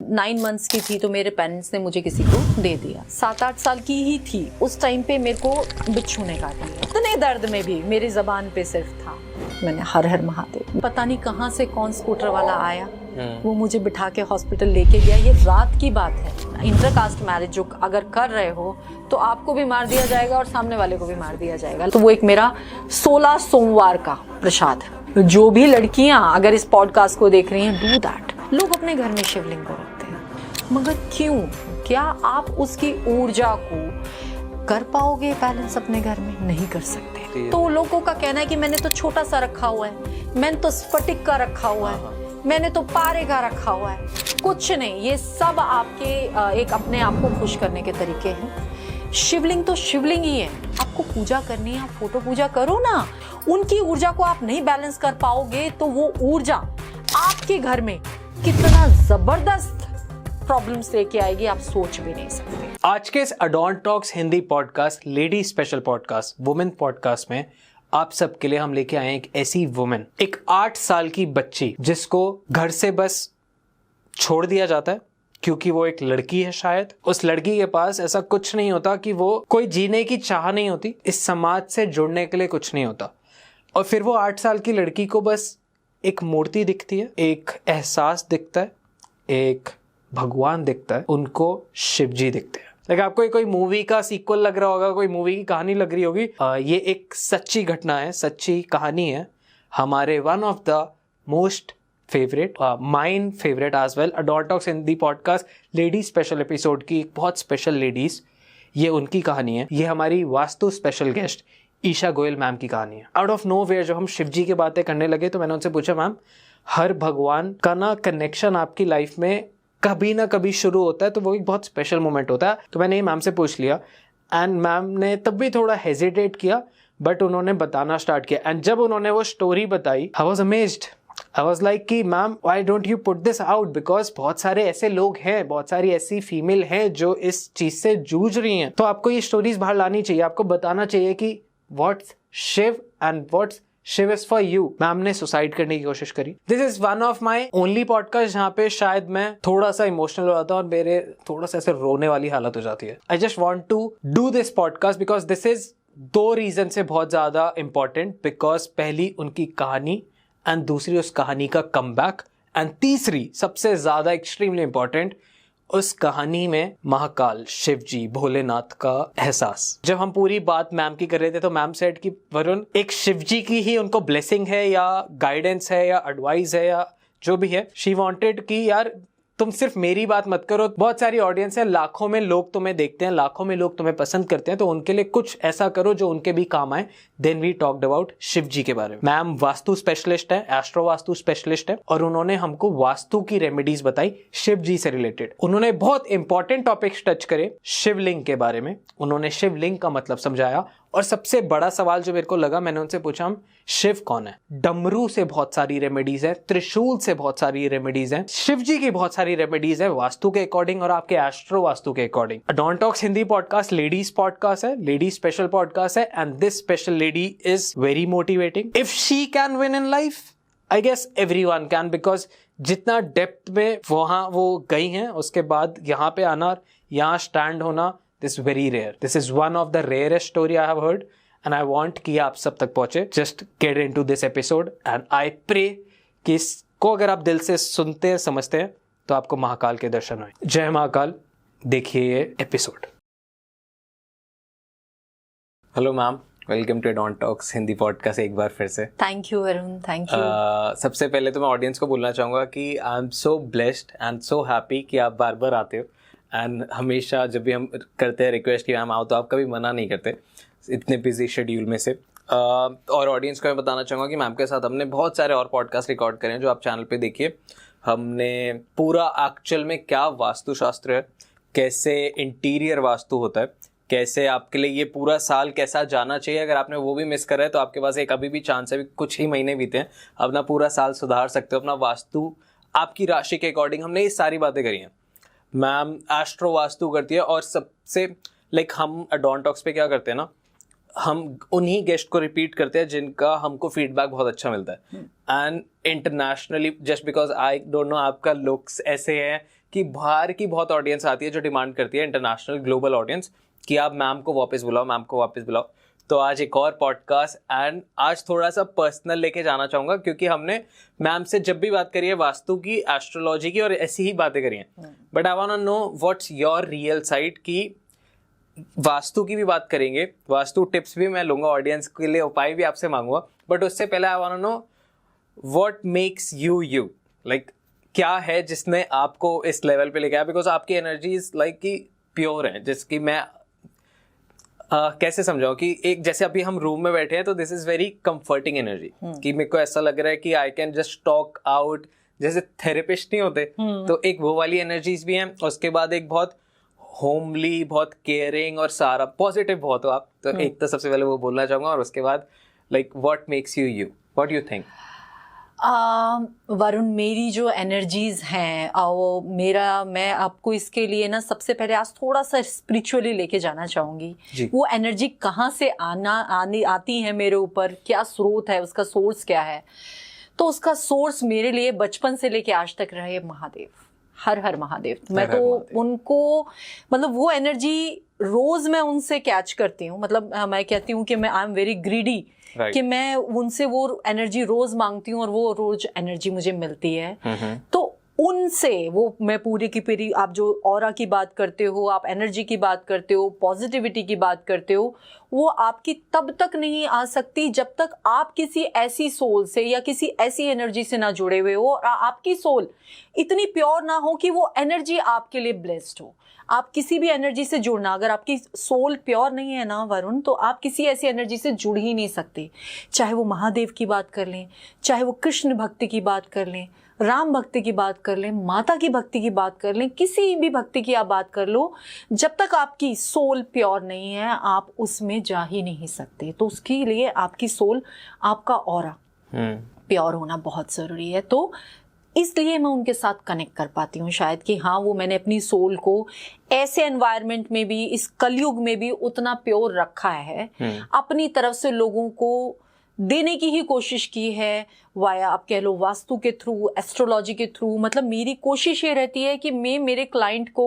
9 months की थी तो मेरे पेरेंट्स ने मुझे किसी को दे दिया। 7-8 साल की ही थी उस टाइम पे मेरे को बिच्छू ने काट लिया। इतने दर्द में भी मेरी ज़बान पे सिर्फ था मैंने हर हर महादेव। पता नहीं कहाँ से कौन स्कूटर वाला आया, वो मुझे बिठा के हॉस्पिटल लेके गया। ये रात की बात है। इंटरकास्ट मैरिज जो अगर कर रहे हो तो आपको भी मार दिया जाएगा और सामने वाले को भी मार दिया जाएगा। तो वो एक मेरा 16 सोमवार का प्रसाद है। जो भी लड़कियां अगर इस पॉडकास्ट को देख रही हैं, डू दैट। लोग अपने घर में शिवलिंग को रखते हैं, मगर क्यों? क्या आप उसकी ऊर्जा को कर पाओगे बैलेंस अपने घर में? नहीं कर सकते। तो लोगों का कहना है कि मैंने तो छोटा सा रखा हुआ है, मैंने तो स्फटिक का रखा हुआ है, मैंने तो पारे का रखा हुआ है। कुछ नहीं, ये सब आपके एक अपने आप को खुश करने के तरीके हैं। शिवलिंग तो शिवलिंग ही है। आपको पूजा करनी है, आप फोटो पूजा करो ना। उनकी ऊर्जा को आप नहीं बैलेंस कर पाओगे तो वो ऊर्जा आपके घर में कितना जबरदस्त प्रॉब्लम्स लेके आएगी, आप सोच भी नहीं सकते। आज के इस Adont talks Hindi podcast, lady special podcast, women podcast में आप सबके लिए हम लेके आए हैं एक ऐसी वुमेन, एक 8 साल की बच्ची जिसको घर से बस छोड़ दिया जाता है क्योंकि वो एक लड़की है। शायद उस लड़की के पास ऐसा कुछ नहीं होता कि वो कोई जीने की चाह नहीं होती, इस समाज से जुड़ने के लिए कुछ नहीं होता। और फिर वो 8 साल की लड़की को बस एक मूर्ति दिखती है, एक एहसास दिखता है, एक भगवान दिखता है, उनको शिवजी दिखते हैं। लेकिन आपको कोई मूवी का सीक्वल लग रहा होगा, कोई मूवी की कहानी लग रही होगी। ये एक सच्ची घटना है, सच्ची कहानी है। हमारे one of the most favourite, mine favourite as well, Adont talks Hindi podcast lady special episode की एक बहुत स्पेशल लेडीज, ये उनकी कहानी है। ये हमारी Vastu special guest Isha Goyal ma'am की कहानी है। आउट ऑफ नोवेयर जब हम शिवजी की बातें करने लगे तो मैंने उनसे पूछा, मैम हर भगवान का ना कनेक्शन आपकी लाइफ में कभी ना कभी शुरू होता है, तो वो एक बहुत स्पेशल मोमेंट होता है। तो मैंने ये मैम से पूछ लिया एंड मैम ने तब भी थोड़ा हेजिटेट किया, बट उन्होंने बताना स्टार्ट किया। एंड जब उन्होंने वो स्टोरी बताई, I was amazed. I was like कि ma'am why don't you put this out, because बहुत सारे ऐसे लोग हैं, बहुत सारी ऐसी फीमेल हैं जो इस चीज से जूझ रही हैं। तो आपको ये स्टोरीज बाहर लानी चाहिए, आपको बताना चाहिए कि what's Shiv and what's Shiv is for you. Ma'am ने सुसाइड करने की कोशिश करी। This is one of my only podcast जहाँ पे शायद मैं थोड़ा सा इमोशनल हो जाता हूँ और मेरे थोड़ा सा ऐसे रोने वाली हालत हो जाती है। I just want to do this podcast because this is 2 reason से बहुत ज्यादा इंपॉर्टेंट। बिकॉज पहली उनकी कहानी एंड दूसरी उस कहानी का कमबैक एंड तीसरी सबसे ज्यादा एक्सट्रीमली इंपॉर्टेंट, उस कहानी में महाकाल, शिवजी, भोलेनाथ का एहसास। जब हम पूरी बात मैम की कर रहे थे तो मैम सेड कि वरुण, एक शिवजी की ही उनको ब्लेसिंग है या गाइडेंस है या एडवाइस है या जो भी है, शी वांटेड कि यार तुम सिर्फ मेरी बात मत करो, बहुत सारी ऑडियंस है, लाखों में लोग तुम्हें देखते हैं, लाखों में लोग तुम्हें पसंद करते हैं, तो उनके लिए कुछ ऐसा करो जो उनके भी काम आए। Then we talked about Shiv ji के बारे में। मैम वास्तु स्पेशलिस्ट है, एस्ट्रो वास्तु स्पेशलिस्ट है, और उन्होंने हमको वास्तु की रेमेडीज बताई शिव जी से रिलेटेड। उन्होंने बहुत इंपॉर्टेंट टॉपिक्स टच करे शिवलिंग के बारे में, उन्होंने शिवलिंग का मतलब समझाया। और सबसे बड़ा सवाल जो मेरे को लगा, मैंने उनसे पूछा, हम शिव कौन है? डमरू से बहुत सारी रेमेडीज है, त्रिशूल से बहुत सारी रेमेडीज है, शिव जी की बहुत सारी रेमेडीज है वास्तु के अकॉर्डिंग और आपके एस्ट्रो वास्तु के according. Adont talks Hindi podcast ladies podcast है, लेडीज स्पेशल पॉडकास्ट है, and this special lady is very motivating. If she can win in life, I guess everyone can, because जितना डेप्थ में वहां वो गई हैं, उसके बाद यहाँ पे आना, यहाँ स्टैंड होना, this is very rare. This is one of the rarest story I have heard, and I want कि आप सब तक पहुंचे. Just get into this episode, and I pray कि इसको अगर आप दिल से सुनते हैं, समझते हैं, तो आपको महाकाल के दर्शन हों। जय महाकाल। देखिए ये episode. Hello ma'am, welcome to Adont talks Hindi podcast एक बार फिर से। Thank you Varun, thank you. सबसे पहले तो मैं ऑडियंस को बोलना चाहूँगा कि I am so blessed and so happy कि आप बार बार आते हो, एंड हमेशा जब भी हम करते हैं रिक्वेस्ट कि मैम आओ, तो आप कभी मना नहीं करते इतने बिजी शेड्यूल में से। और ऑडियंस को मैं बताना चाहूँगा कि मैम के साथ हमने बहुत सारे और पॉडकास्ट रिकॉर्ड करे हैं जो आप चैनल पे देखिए। हमने पूरा एक्चुअल में क्या वास्तुशास्त्र है, कैसे इंटीरियर वास्तु होता है, कैसे आपके लिए ये पूरा साल कैसा जाना चाहिए, अगर आपने वो भी मिस करा है तो आपके पास एक अभी भी चांस है, कुछ ही महीने बीते हैं, अपना पूरा साल सुधार सकते हो अपना वास्तु आपकी राशि के अकॉर्डिंग। हमने ये सारी बातें करी हैं। मैम एस्ट्रो वास्तु करती है, और सबसे हम अडॉन्ट टॉक्स पे क्या करते हैं ना, हम उन्हीं गेस्ट को रिपीट करते हैं जिनका हमको फीडबैक बहुत अच्छा मिलता है। And internationally, just because I don't know, आपका लुक्स ऐसे हैं कि बाहर की बहुत ऑडियंस आती है जो डिमांड करती है, इंटरनेशनल ग्लोबल ऑडियंस, कि आप मैम को वापस बुलाओ, मैम को वापस बुलाओ। तो आज एक और पॉडकास्ट, एंड आज थोड़ा सा पर्सनल लेके जाना चाहूँगा, क्योंकि हमने मैम से जब भी बात करी है वास्तु की, एस्ट्रोलॉजी की और ऐसी ही बातें करी हैं, but I want to know what's your real side. की वास्तु की भी बात करेंगे, वास्तु टिप्स भी मैं लूंगा, ऑडियंस के लिए उपाय भी आपसे मांगूंगा, बट उससे पहले I want to know what makes you you, like क्या है जिसने आपको इस लेवल पे लेके आया, बिकॉज आपकी एनर्जी इज लाइक कि प्योर है, जिसकी मैं कैसे समझाऊं कि एक जैसे अभी हम रूम में बैठे हैं तो this is very comforting energy, कि मेरे को ऐसा लग रहा है कि I can just talk out, जैसे थेरेपिस्ट नहीं होते, तो एक वो वाली एनर्जीज भी हैं। उसके बाद एक बहुत होमली, बहुत केयरिंग और सारा पॉजिटिव बहुत हो आप, तो एक तो सबसे पहले वो बोलना चाहूंगा, और उसके बाद like what makes you you, what you think? Varun, मेरी जो एनर्जीज हैं मैं आपको इसके लिए ना सबसे पहले आज थोड़ा सा स्पिरिचुअली लेके जाना चाहूंगी। वो एनर्जी कहाँ से आती है मेरे ऊपर, क्या स्रोत है उसका, सोर्स क्या है। तो उसका सोर्स मेरे लिए बचपन से लेके आज तक रहे महादेव, हर हर महादेव। मैं तो उनको मतलब वो एनर्जी रोज मैं उनसे कैच करती हूँ, मतलब मैं कहती हूँ कि मैं आई एम वेरी ग्रीडी, कि मैं उनसे वो एनर्जी रोज मांगती हूँ और वो रोज एनर्जी मुझे मिलती है। तो उनसे वो मैं पूरी की पूरी, आप जो ऑरा की बात करते हो, आप एनर्जी की बात करते हो, पॉजिटिविटी की बात करते हो, वो आपकी तब तक नहीं आ सकती जब तक आप किसी ऐसी सोल से या किसी ऐसी एनर्जी से ना जुड़े हुए हो और आपकी सोल इतनी प्योर ना हो कि वो एनर्जी आपके लिए ब्लेस्ड हो। आप किसी भी एनर्जी से जुड़ना, अगर आपकी सोल प्योर नहीं है ना वरुण, तो आप किसी ऐसी एनर्जी से जुड़ ही नहीं सकते। चाहे वो महादेव की बात कर लें, चाहे वो कृष्ण भक्ति की बात कर लें, राम भक्ति की बात कर लें, माता की भक्ति की बात कर लें, किसी भी भक्ति की आप बात कर लो, जब तक आपकी सोल प्योर नहीं है आप उसमें जा ही नहीं सकते। तो उसके लिए आपकी सोल, आपका ऑरा प्योर होना बहुत ज़रूरी है। तो इसलिए मैं उनके साथ कनेक्ट कर पाती हूँ शायद, कि हाँ वो मैंने अपनी सोल को ऐसे एनवायरनमेंट में भी, इस कलयुग में भी उतना प्योर रखा है, अपनी तरफ से लोगों को देने की ही कोशिश की है, वाया आप कह लो वास्तु के थ्रू, एस्ट्रोलॉजी के थ्रू। मतलब मेरी कोशिश ये रहती है कि मैं मेरे क्लाइंट को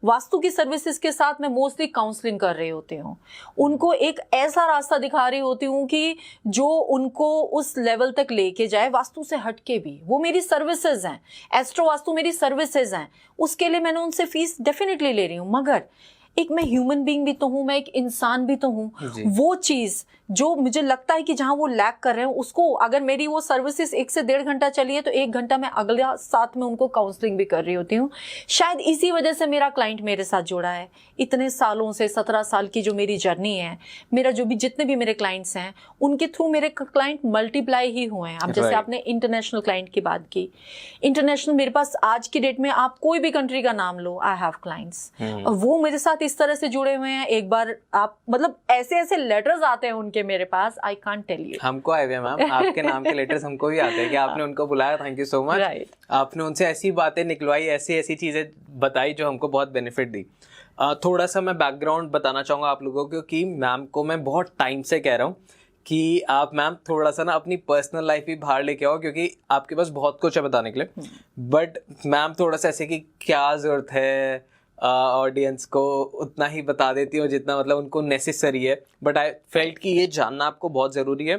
वास्तु की सर्विसेज के साथ मैं मोस्टली काउंसलिंग कर रही होती हूँ, उनको एक ऐसा रास्ता दिखा रही होती हूँ कि जो उनको उस लेवल तक लेके जाए, वास्तु से हटके भी। वो मेरी सर्विसेज हैं, एस्ट्रो वास्तु मेरी सर्विसेज हैं, उसके लिए मैंने उनसे फीस डेफिनेटली ले रही हूँ। मगर एक मैं ह्यूमन बीइंग भी तो हूँ, मैं एक इंसान भी तो हूँ। वो चीज़ जो मुझे लगता है कि जहाँ वो लैक कर रहे हैं, उसको अगर मेरी वो सर्विसेज 1 से 1.5 घंटा चली है तो 1 घंटा मैं अगला साथ में उनको काउंसलिंग भी कर रही होती हूँ। शायद इसी वजह से मेरा क्लाइंट मेरे साथ जुड़ा है इतने सालों से। 17 साल की जो मेरी जर्नी है, मेरा जो भी जितने भी मेरे क्लाइंट्स हैं, उनके थ्रू मेरे क्लाइंट मल्टीप्लाई ही हुए हैं। अब जैसे आपने इंटरनेशनल क्लाइंट की बात की, इंटरनेशनल मेरे पास आज की डेट में आप कोई भी कंट्री का नाम लो, आई हैव क्लाइंट्स, और वो मेरे साथ इस तरह से जुड़े हुए हैं। एक बार आप मतलब ऐसे ऐसे लेटर्स आते हैं उनके मेरे पास, आई कांट टेल यू। हमको आए हुए मैम, आपके नाम के लेटर्स हमको भी आते हैं कि आपने उनको बुलाया, थैंक यू सो मच। आपने उनसे ऐसी बातें निकलवाई, ऐसी ऐसी चीजें बताई जो हमको बहुत बेनिफिट दी। थोड़ा सा मैं बैकग्राउंड बताना चाहूँगा आप लोगों को, कि मैम को मैं बहुत टाइम से कह रहा हूँ कि आप मैम थोड़ा सा ना अपनी पर्सनल लाइफ भी बाहर लेके आओ, क्योंकि आपके पास बहुत कुछ है बताने के लिए। बट मैम थोड़ा सा ऐसे कि क्या ज़रूरत है ऑडियंस को, उतना ही बता देती हूँ जितना मतलब उनको नेसेसरी है। बट आई फेल्ट कि ये जानना आपको बहुत ज़रूरी है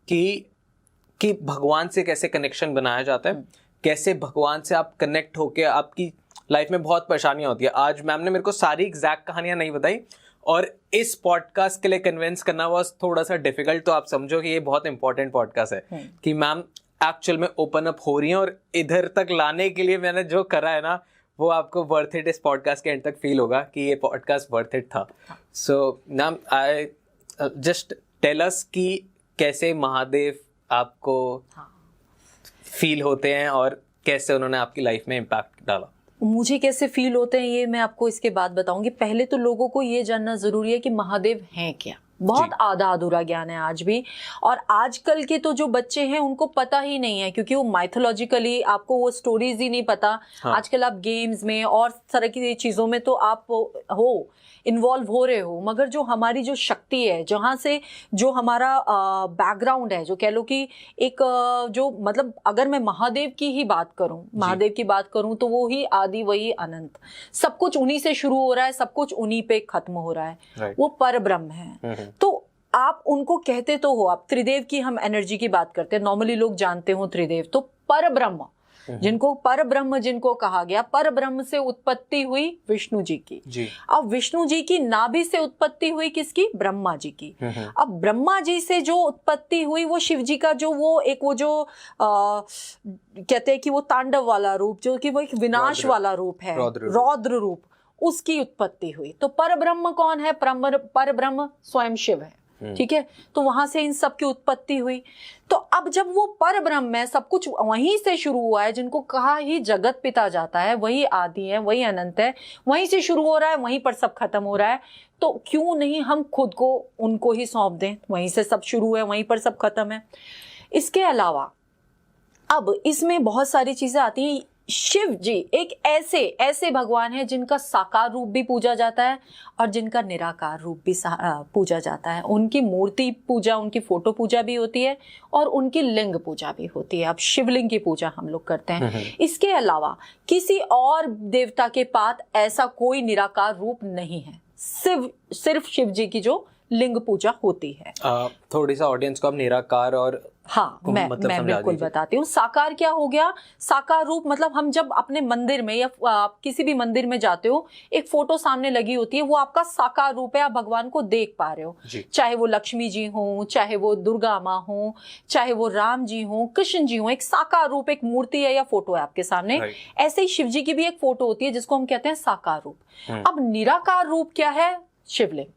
कि भगवान से कैसे कनेक्शन बनाया जाता है, कैसे भगवान से आप कनेक्ट होके आपकी लाइफ में बहुत परेशानियाँ होती है। आज मैम ने मेरे को सारी एग्जैक्ट कहानियाँ नहीं बताई, और इस पॉडकास्ट के लिए कन्विंस करना वॉज थोड़ा सा डिफिकल्ट। तो आप समझो कि ये बहुत इंपॉर्टेंट पॉडकास्ट है कि मैम एक्चुअल में ओपन अप हो रही हैं, और इधर तक लाने के लिए मैंने जो करा है ना, वो आपको वर्थ इट इस पॉडकास्ट के एंड तक फील होगा कि ये पॉडकास्ट वर्थ इट था। So ma'am I just tell us कि कैसे महादेव आपको फील होते हैं और कैसे उन्होंने आपकी लाइफ में इम्पैक्ट डाला। मुझे कैसे फील होते हैं ये मैं आपको इसके बाद बताऊंगी। पहले तो लोगों को ये जानना ज़रूरी है कि महादेव हैं क्या। बहुत आधा अधूरा ज्ञान है आज भी। और आजकल के तो जो बच्चे हैं उनको पता ही नहीं है, क्योंकि वो माइथोलॉजिकली आपको वो स्टोरीज ही नहीं पता। आजकल आप गेम्स में और तरह की चीजों में तो आप हो इन्वॉल्व हो रहे हो, मगर जो हमारी जो शक्ति है, जहाँ से जो हमारा बैकग्राउंड है, जो कह लो कि एक जो मतलब अगर मैं महादेव की ही बात करूं, महादेव की बात करूं तो वो ही आदि वही अनंत, सब कुछ उन्हीं से शुरू हो रहा है, सब कुछ उन्हीं पे खत्म हो रहा है, वो परब्रह्म है। तो आप उनको कहते तो हो, आप त्रिदेव की हम एनर्जी की बात करते हैं, नॉर्मली लोग जानते हो त्रिदेव, तो परब्रह्म जिनको परब्रह्म जिनको कहा गया, परब्रह्म से उत्पत्ति हुई विष्णु जी की। अब विष्णु जी की नाभि से उत्पत्ति हुई किसकी? ब्रह्मा जी की। अब ब्रह्मा जी से जो उत्पत्ति हुई वो शिव जी का जो वो एक वो जो कहते हैं कि वो तांडव वाला रूप, जो कि वो एक विनाश वाला रूप है, रौद्र रूप, उसकी उत्पत्ति हुई। तो परब्रह्म कौन है? परब्रह्म स्वयं शिव है, ठीक है। तो वहां से इन सब की उत्पत्ति हुई। तो अब जब वो परब्रह्म है, सब कुछ वहीं से शुरू हुआ है, जिनको कहा ही जगत पिता जाता है, वही आदि है, वही अनंत है, वहीं से शुरू हो रहा है, वहीं पर सब खत्म हो रहा है। तो क्यों नहीं हम खुद को उनको ही सौंप दें? वहीं से सब शुरू है, वहीं पर सब खत्म है। इसके अलावा अब इसमें बहुत सारी चीजें आती हैं। शिव जी एक ऐसे भगवान है जिनका साकार रूप भी पूजा जाता है और जिनका निराकार रूप भी पूजा जाता है। उनकी मूर्ति पूजा, उनकी फोटो पूजा भी होती है और उनकी लिंग पूजा भी होती है। अब शिवलिंग की पूजा हम लोग करते हैं। इसके अलावा किसी और देवता के पास ऐसा कोई निराकार रूप नहीं है, सिर्फ शिव जी की जो लिंग पूजा होती है। थोड़ी सा ऑडियंस को आप निराकार और मैं बिल्कुल बताती हूँ। साकार क्या हो गया? साकार रूप मतलब हम जब अपने मंदिर में या आप किसी भी मंदिर में जाते हो, एक फोटो सामने लगी होती है, वो आपका साकार रूप है, आप भगवान को देख पा रहे हो। चाहे वो लक्ष्मी जी हो, चाहे वो दुर्गा माँ हो, चाहे वो राम जी हो, कृष्ण जी हो, एक साकार रूप, एक मूर्ति है या फोटो है आपके सामने। ऐसे ही शिव जी की भी एक फोटो होती है जिसको हम कहते हैं साकार रूप। अब निराकार रूप क्या है? शिवलिंग।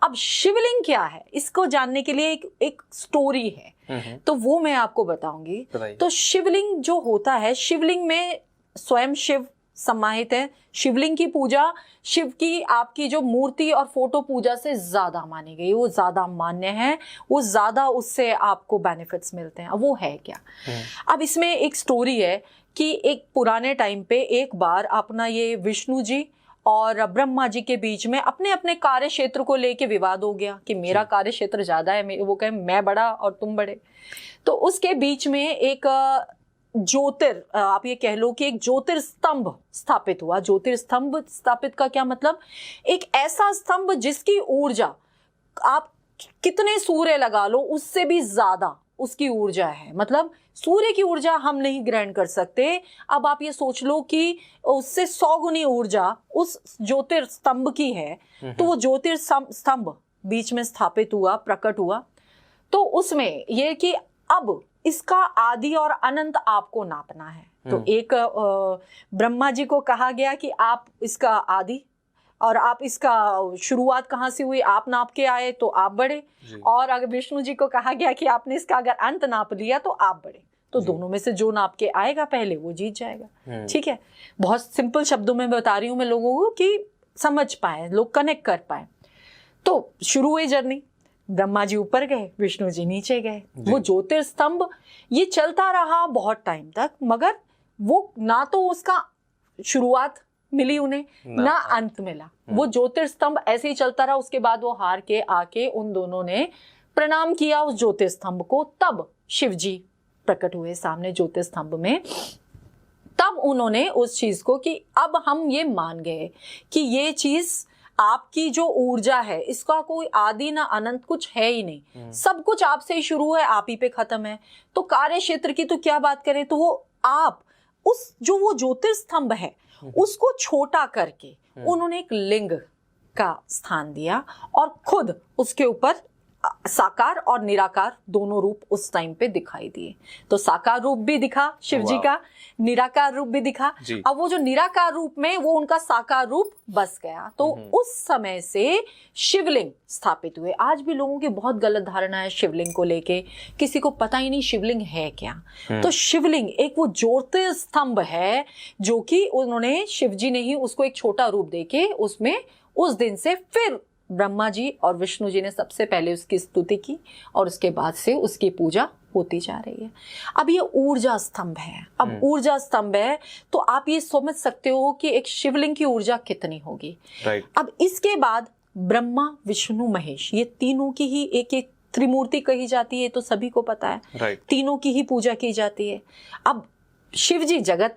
अब शिवलिंग क्या है, इसको जानने के लिए एक स्टोरी है, तो वो मैं आपको बताऊंगी। तो शिवलिंग जो होता है, शिवलिंग में स्वयं शिव समाहित है। शिवलिंग की पूजा शिव की आपकी जो मूर्ति और फोटो पूजा से ज्यादा मानी गई, वो ज्यादा मान्य है, वो ज्यादा उससे आपको बेनिफिट्स मिलते हैं। अब वो है क्या? अब इसमें एक स्टोरी है कि एक पुराने टाइम पे एक बार अपना ये विष्णु जी और ब्रह्मा जी के बीच में अपने अपने कार्य क्षेत्र को लेके विवाद हो गया कि मेरा कार्य क्षेत्र ज्यादा है, वो कहे मैं बड़ा और तुम बड़े। तो उसके बीच में एक आप ये कह लो कि एक ज्योतिर्स्तंभ स्थापित हुआ। ज्योतिर्स्तंभ स्थापित का क्या मतलब? एक ऐसा स्तंभ जिसकी ऊर्जा आप कितने सूर्य लगा लो उससे भी ज्यादा उसकी ऊर्जा है। मतलब सूर्य की ऊर्जा हम नहीं ग्रहण कर सकते। अब आप ये सोच लो कि उससे 100 गुनी ऊर्जा उस ज्योतिर्स्तंभ की है। तो वो ज्योतिर्स्तंभ बीच में स्थापित हुआ, प्रकट हुआ। तो उसमें ये कि अब इसका आदि और अनंत आपको नापना है। तो एक ब्रह्मा जी को कहा गया कि आप इसका आदि और आप इसका शुरुआत कहाँ से हुई आप नाप के आए तो आप बढ़े, और अगर विष्णु जी को कहा गया कि आपने इसका अगर अंत नाप लिया तो आप बढ़े। तो दोनों में से जो नाप के आएगा पहले वो जीत जाएगा। ठीक है, बहुत सिंपल शब्दों में बता रही हूँ मैं लोगों को कि समझ पाए, लोग कनेक्ट कर पाए। तो शुरू हुई जर्नी, ब्रह्मा जी ऊपर गए, विष्णु जी नीचे गए। वो ज्योतिर्स्तंभ ये चलता रहा बहुत टाइम तक, मगर वो ना तो उसका शुरुआत मिली उन्हें ना अंत मिला। वो ज्योतिर्स्तंभ ऐसे ही चलता रहा। उसके बाद वो हार के आके उन दोनों ने प्रणाम किया उस ज्योतिर्स्तंभ को। तब शिव जी प्रकट हुए सामने ज्योतिर्स्तंभ में। तब उन्होंने उस चीज को कि अब हम ये मान गए कि ये चीज आपकी जो ऊर्जा है इसका कोई आदि ना अनंत कुछ है ही नहीं, सब कुछ आपसे ही शुरू है, आप ही पे खत्म है। तो कार्य क्षेत्र की तो क्या बात करें, तो वो आप उस जो वो ज्योतिर्स्तंभ है उसको छोटा करके उन्होंने एक लिंग का स्थान दिया और खुद उसके ऊपर साकार और निराकार दोनों रूप उस टाइम पे दिखाई दिए। तो साकार रूप भी दिखा शिव जी का, निराकार रूप भी दिखा। अब वो जो निराकार रूप में वो उनका साकार रूप बस गया। तो उस समय से शिवलिंग स्थापित हुए। आज भी लोगों की बहुत गलत धारणा है शिवलिंग को लेके, किसी को पता ही नहीं शिवलिंग है क्या। तो शिवलिंग एक वो ज्योतिर्स्तंभ है जो कि उन्होंने शिव जी ने ही उसको एक छोटा रूप देके उसमें उस दिन से फिर ब्रह्मा जी और विष्णु जी ने सबसे पहले उसकी स्तुति की और उसके बाद से उसकी पूजा होती जा रही है। अब ये ऊर्जा स्तंभ है। अब ऊर्जा स्तंभ है तो आप ये समझ सकते हो कि एक शिवलिंग की ऊर्जा कितनी होगी। राइट। अब इसके बाद ब्रह्मा विष्णु महेश, ये तीनों की ही एक एक त्रिमूर्ति कही जाती है, तो सभी को पता है। राइट। तीनों की ही पूजा की जाती है। अब शिव जी जगत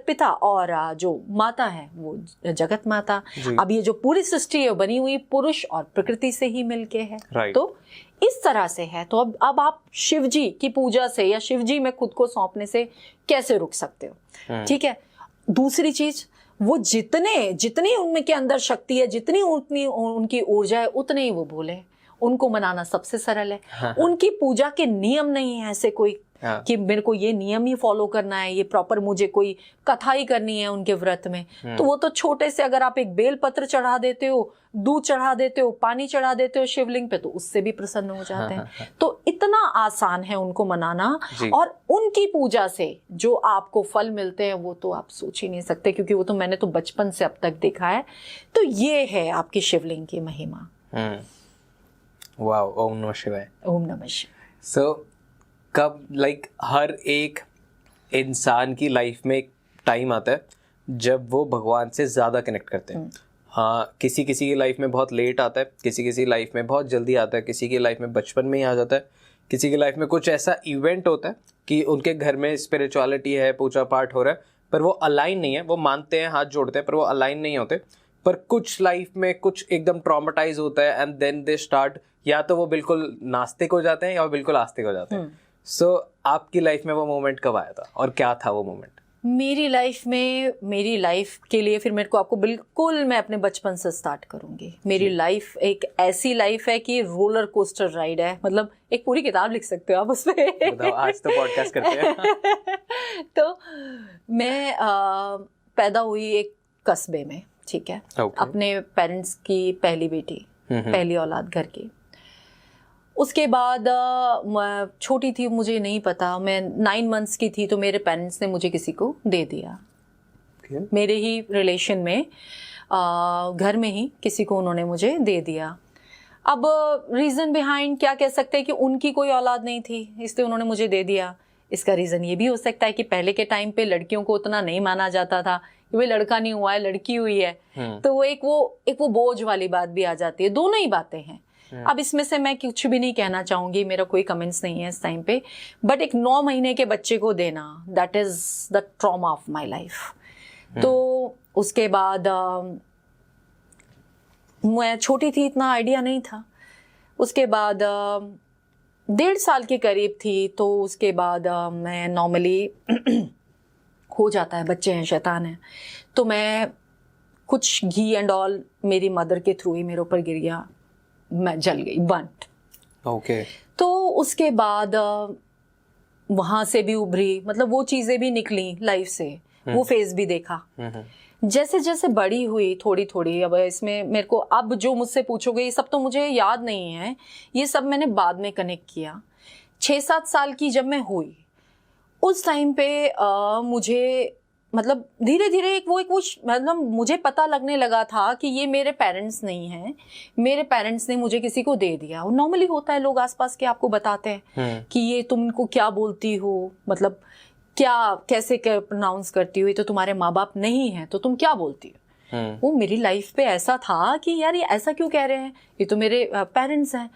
पिता और जो माता है वो जगत माता। अब ये जो पूरी सृष्टि है बनी हुई पुरुष और प्रकृति से ही मिलके है। Right. तो इस तरह से है। तो अब आप शिव जी की पूजा से या शिव जी में खुद को सौंपने से कैसे रुक सकते हो? ठीक है। दूसरी चीज, वो जितनी उनके अंदर शक्ति है, जितनी उनकी ऊर्जा है, उतने ही वो बोले। उनको मनाना सबसे सरल है। उनकी पूजा के नियम नहीं है ऐसे कोई कि मेरे को ये नियम ही फॉलो करना है, ये प्रॉपर मुझे कोई कथा ही करनी है उनके व्रत में। तो वो तो छोटे से अगर आप एक बेल पत्र चढ़ा देते हो, दूध चढ़ा देते हो, पानी चढ़ा देते हो शिवलिंग पे, तो उससे भी प्रसन्न हो जाते हैं। तो इतना आसान है उनको मनाना। और उनकी पूजा से जो आपको फल मिलते हैं वो तो आप सोच ही नहीं सकते, क्योंकि वो तो मैंने तो बचपन से अब तक देखा है। तो ये है आपकी शिवलिंग की महिमा। वाओ, ओम नमः शिवाय। ओम नमः शिवाय। सो कब हर एक इंसान की लाइफ में एक टाइम आता है जब वो भगवान से ज़्यादा कनेक्ट करते हैं। हाँ, किसी की लाइफ में बहुत लेट आता है, किसी लाइफ में बहुत जल्दी आता है, किसी की लाइफ में बचपन में ही आ जाता है, किसी की लाइफ में कुछ ऐसा इवेंट होता है कि उनके घर में स्पिरिचुअलिटी है, पूजा पाठ हो रहा है, पर वो अलाइन नहीं है। वो मानते हैं, हाथ जोड़ते हैं, पर वो अलाइन नहीं होते। पर कुछ लाइफ में कुछ एकदम ट्रॉमेटाइज होता है एंड देन दे स्टार्ट, या तो वो बिल्कुल नास्तिक हो जाते हैं या बिल्कुल आस्तिक हो जाते हैं। सो आपकी लाइफ में वो मोमेंट कब आया था और क्या था वो मोमेंट? मेरी लाइफ के लिए फिर मेरे को आपको बिल्कुल मैं अपने बचपन से स्टार्ट करूंगी। मेरी लाइफ एक ऐसी लाइफ है कि रोलर कोस्टर राइड है। मतलब एक पूरी किताब लिख सकते हो आप उस पे। आज तो पॉडकास्ट करते हैं। तो मैं पैदा हुई एक कस्बे में, ठीक है। अपने पेरेंट्स की पहली बेटी, पहली औलाद घर की। उसके बाद छोटी थी, मुझे नहीं पता, मैं 9 months की थी, तो मेरे पेरेंट्स ने मुझे किसी को दे दिया। मेरे ही रिलेशन में घर में ही किसी को उन्होंने मुझे दे दिया। अब रीज़न बिहाइंड क्या कह सकते हैं कि उनकी कोई औलाद नहीं थी, इसलिए उन्होंने मुझे दे दिया। इसका रीज़न ये भी हो सकता है कि पहले के टाइम पे लड़कियों को उतना नहीं माना जाता था कि भाई लड़का नहीं हुआ है, लड़की हुई है। तो वो एक वो बोझ वाली बात भी आ जाती है। दोनों ही बातें हैं। अब इसमें से मैं कुछ भी नहीं कहना चाहूंगी, मेरा कोई कमेंट्स नहीं है इस टाइम पे, बट एक 9 महीने के बच्चे को देना, that is the trauma of my life. तो उसके बाद मैं छोटी थी, इतना आइडिया नहीं था। उसके बाद 1.5 साल के करीब थी, तो उसके बाद मैं नॉर्मली हो जाता है, बच्चे हैं, शैतान है, तो मैं कुछ घी एंड ऑल मेरी मदर के थ्रू ही मेरे ऊपर गिर गया, मैं जल गई, बंट। ओके। तो उसके बाद वहां से भी उभरी, मतलब वो चीजें भी निकली लाइफ से, वो फेज भी देखा। जैसे जैसे बड़ी हुई थोड़ी थोड़ी, अब इसमें मेरे को अब जो मुझसे पूछोगे ये सब तो मुझे याद नहीं है, ये सब मैंने बाद में कनेक्ट किया। 6-7 साल की जब मैं हुई, उस टाइम पे मुझे मतलब धीरे धीरे एक वो मतलब मुझे पता लगने लगा था कि ये मेरे पेरेंट्स नहीं हैं, मेरे पेरेंट्स ने मुझे किसी को दे दिया। और नॉर्मली होता है, लोग आसपास के आपको बताते हैं कि ये तुम इनको क्या बोलती हो, मतलब क्या कैसे प्रोनाउंस करती हो, ये तो तुम्हारे माँ बाप नहीं है तो तुम क्या बोलती हो। वो मेरी लाइफ पे ऐसा था कि यार ये ऐसा क्यों कह रहे हैं, ये तो मेरे पेरेंट्स हैं।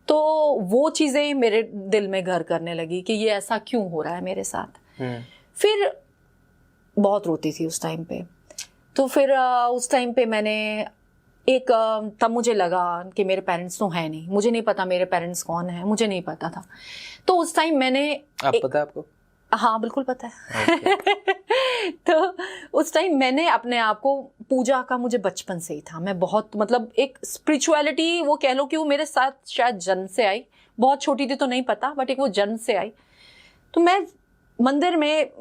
तो वो चीज़ें मेरे दिल में घर करने लगी कि ये ऐसा क्यों हो रहा है मेरे साथ। फिर बहुत रोती थी उस टाइम पे। तो फिर उस टाइम पे मैंने तब मुझे लगा कि मेरे पेरेंट्स तो हैं नहीं, मुझे नहीं पता मेरे पेरेंट्स कौन हैं, मुझे नहीं पता था। तो उस टाइम मैंने पता है आपको? हाँ बिल्कुल पता है। तो उस टाइम मैंने अपने आप को, पूजा का मुझे बचपन से ही था, मैं बहुत मतलब एक स्पिरिचुअलिटी वो कह लो कि वो मेरे साथ शायद जन्म से आई, बहुत छोटी थी तो नहीं पता, बट एक वो जन्म से आई। तो मैं मंदिर में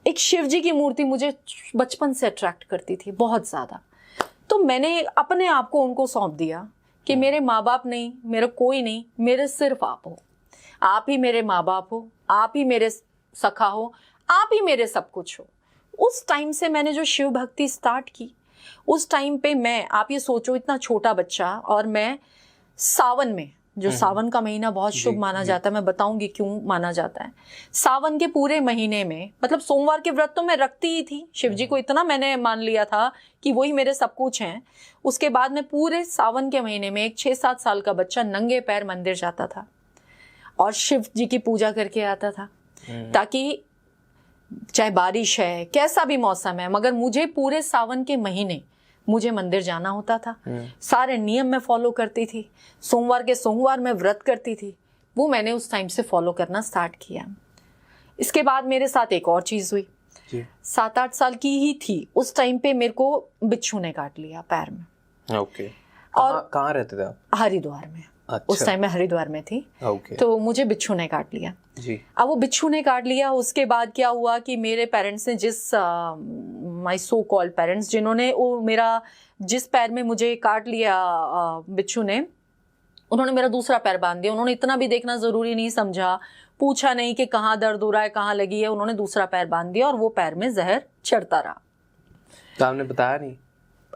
एक शिव जी की मूर्ति मुझे बचपन से अट्रैक्ट करती थी बहुत ज़्यादा। तो मैंने अपने आप को उनको सौंप दिया कि मेरे माँ बाप नहीं, मेरा कोई नहीं, मेरे सिर्फ आप हो, आप ही मेरे माँ बाप हो, आप ही मेरे सखा हो, आप ही मेरे सब कुछ हो। उस टाइम से मैंने जो शिव भक्ति स्टार्ट की, उस टाइम पे मैं, आप ये सोचो इतना छोटा बच्चा, और मैं सावन में, जो सावन का महीना बहुत शुभ माना जाता है, मैं बताऊंगी क्यों माना जाता है। सावन के पूरे महीने में, मतलब सोमवार के व्रत तो मैं रखती ही थी, शिव जी को इतना मैंने मान लिया था कि वही मेरे सब कुछ हैं। उसके बाद में पूरे सावन के महीने में एक 6-7 साल का बच्चा नंगे पैर मंदिर जाता था और शिव जी की पूजा करके आता था, ताकि चाहे बारिश है, कैसा भी मौसम है, मगर मुझे पूरे सावन के महीने मुझे मंदिर जाना होता था। सारे नियम मैं फॉलो करती थी, सोमवार के सोमवार मैं व्रत करती थी। वो मैंने उस टाइम से फॉलो करना स्टार्ट किया। इसके बाद मेरे साथ एक और चीज हुई। 7-8 साल की ही थी उस टाइम पे, मेरे को बिच्छू ने काट लिया पैर में। ओके। और कहाँ रहते थे आप? हरिद्वार में। अच्छा। उस टाइम मैं हरिद्वार में थी। ओके। तो मुझे बिच्छू ने काट लिया जी। अब वो बिच्छू ने काट लिया, उसके बाद क्या हुआ कि मेरे पेरेंट्स ने, जिस माय सो कॉल्ड पेरेंट्स, जिन्होंने वो मेरा, जिस पैर में मुझे काट लिया बिच्छू ने, उन्होंने मेरा दूसरा पैर बांध दिया। उन्होंने इतना भी देखना जरूरी नहीं समझा, पूछा नहीं कि कहाँ दर्द हो रहा है, कहाँ लगी है, उन्होंने दूसरा पैर बांध दिया और वो पैर में जहर चढ़ता रहा। तो आपने बताया नहीं?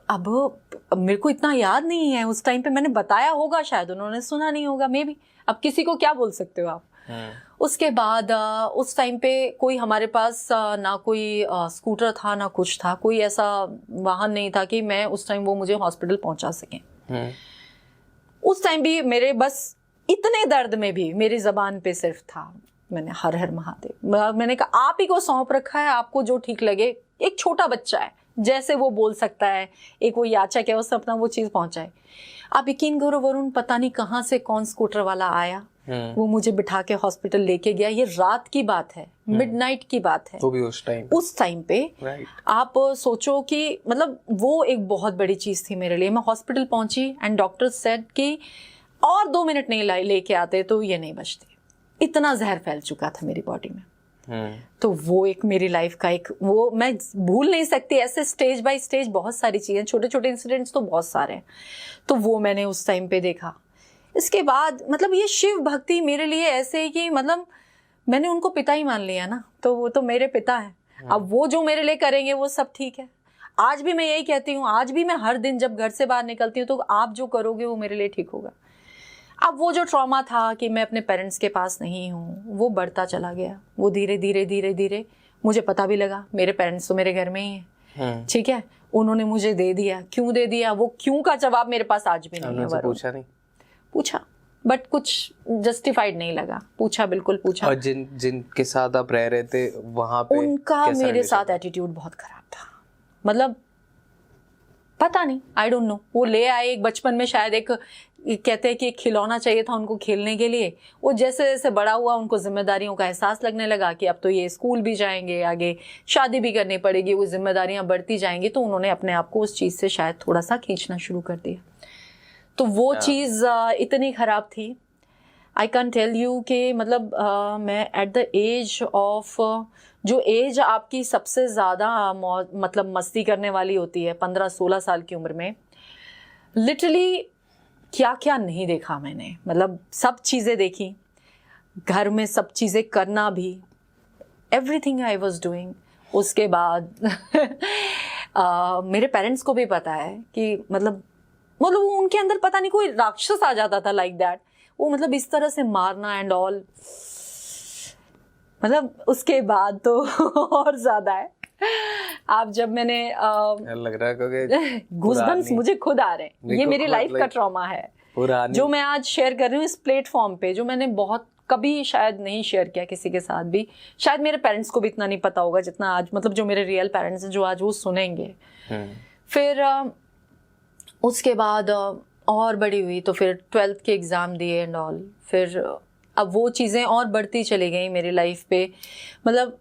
अब मेरे को इतना याद नहीं है, उस टाइम पे मैंने बताया होगा, शायद उन्होंने सुना नहीं होगा, मे बी। अब किसी को क्या बोल सकते हो आप। उसके बाद उस टाइम पे कोई हमारे पास ना कोई स्कूटर था ना कुछ था, कोई ऐसा वाहन नहीं था कि मैं उस टाइम वो मुझे हॉस्पिटल पहुंचा सके। उस टाइम भी मेरे बस इतने दर्द में भी मेरी जबान पे सिर्फ था, मैंने हर हर महादेव, मैंने कहा आप ही को सौंप रखा है, आपको जो ठीक लगे। एक छोटा बच्चा है, जैसे वो बोल सकता है, एक वो याचक है, उससे अपना वो चीज पहुंचाए। आप यकीन करो वरुण, पता नहीं कहाँ से कौन स्कूटर वाला आया, वो मुझे बिठा के हॉस्पिटल लेके गया। ये रात की बात है, मिडनाइट की बात है, तो भी उस टाइम पे आप सोचो कि मतलब वो एक बहुत बड़ी चीज थी मेरे लिए। मैं हॉस्पिटल पहुंची एंड डॉक्टर सेड कि और 2 मिनट नहीं लेके आते तो ये नहीं बचते। इतना जहर फैल चुका था मेरी बॉडी में। तो वो एक मेरी लाइफ का एक, वो मैं भूल नहीं सकती। ऐसे स्टेज बाय स्टेज बहुत सारी चीजें, छोटे छोटे इंसिडेंट्स तो बहुत सारे हैं। तो वो मैंने उस टाइम पे देखा। इसके बाद मतलब ये शिव भक्ति मेरे लिए ऐसे है कि मतलब मैंने उनको पिता ही मान लिया ना, तो वो तो मेरे पिता है। अब वो जो मेरे लिए करेंगे वो सब ठीक है। आज भी मैं यही कहती हूँ, आज भी मैं हर दिन जब घर से बाहर निकलती हूँ तो आप जो करोगे वो मेरे लिए ठीक होगा। अब वो जो ट्रॉमा था कि मैं अपने पेरेंट्स के पास नहीं हूँ, वो बढ़ता चला गया। वो धीरे धीरे धीरे धीरे मुझे पता भी लगा मेरे पेरेंट्स तो मेरे घर में ही हैं, ठीक है। उन्होंने मुझे दे दिया, क्यों दे दिया, वो क्यों का जवाब मेरे पास आज भी नहीं है। पूछा नहीं? पूछा, बट कुछ जस्टिफाइड नहीं लगा। पूछा, बिल्कुल पूछा। और जिनके साथ आप रह रहे थे वहां पे, उनका मेरे साथ एटीट्यूड बहुत खराब था। मतलब पता नहीं, आई डोंट नो। वो ले आए एक बचपन में, शायद एक कहते हैं कि एक खिलौना चाहिए था उनको खेलने के लिए। वो जैसे जैसे बड़ा हुआ उनको जिम्मेदारियों का एहसास लगने लगा कि अब तो ये स्कूल भी जाएंगे, आगे शादी भी करनी पड़ेगी, वो जिम्मेदारियां बढ़ती जाएंगी। तो उन्होंने अपने आप को उस चीज से शायद थोड़ा सा खींचना शुरू कर दिया। तो वो चीज इतनी खराब थी, आई कैन टेल यू कि मतलब मैं एट द एज ऑफ, जो एज आपकी सबसे ज्यादा मतलब मस्ती करने वाली होती है, 15-16 साल की उम्र में, लिटरली क्या क्या नहीं देखा मैंने। मतलब सब चीजें देखी, घर में सब चीजें करना भी, एवरीथिंग आई वाज डूइंग। उसके बाद मेरे पेरेंट्स को भी पता है कि मतलब वो उनके अंदर पता नहीं कोई राक्षस आ जाता था, लाइक दैट। वो मतलब इस तरह से मारना एंड ऑल, मतलब उसके बाद तो और ज्यादा है। आप जब मैंने लग रहा है गूज़बम्प्स मुझे खुद आ रहे हैं। ये मेरी लाइफ का ट्रॉमा है जो मैं आज शेयर कर रही हूँ इस प्लेटफॉर्म पे, जो मैंने बहुत कभी शायद नहीं शेयर किया किसी के साथ भी। शायद मेरे पेरेंट्स को भी इतना नहीं पता होगा जितना आज, मतलब जो मेरे रियल पेरेंट्स हैं, जो आज वो सुनेंगे। फिर उसके बाद और बड़ी हुई तो फिर 12th के एग्ज़ाम दिए एंड ऑल। फिर अब वो चीज़ें और बढ़ती चली गई मेरी लाइफ पे। मतलब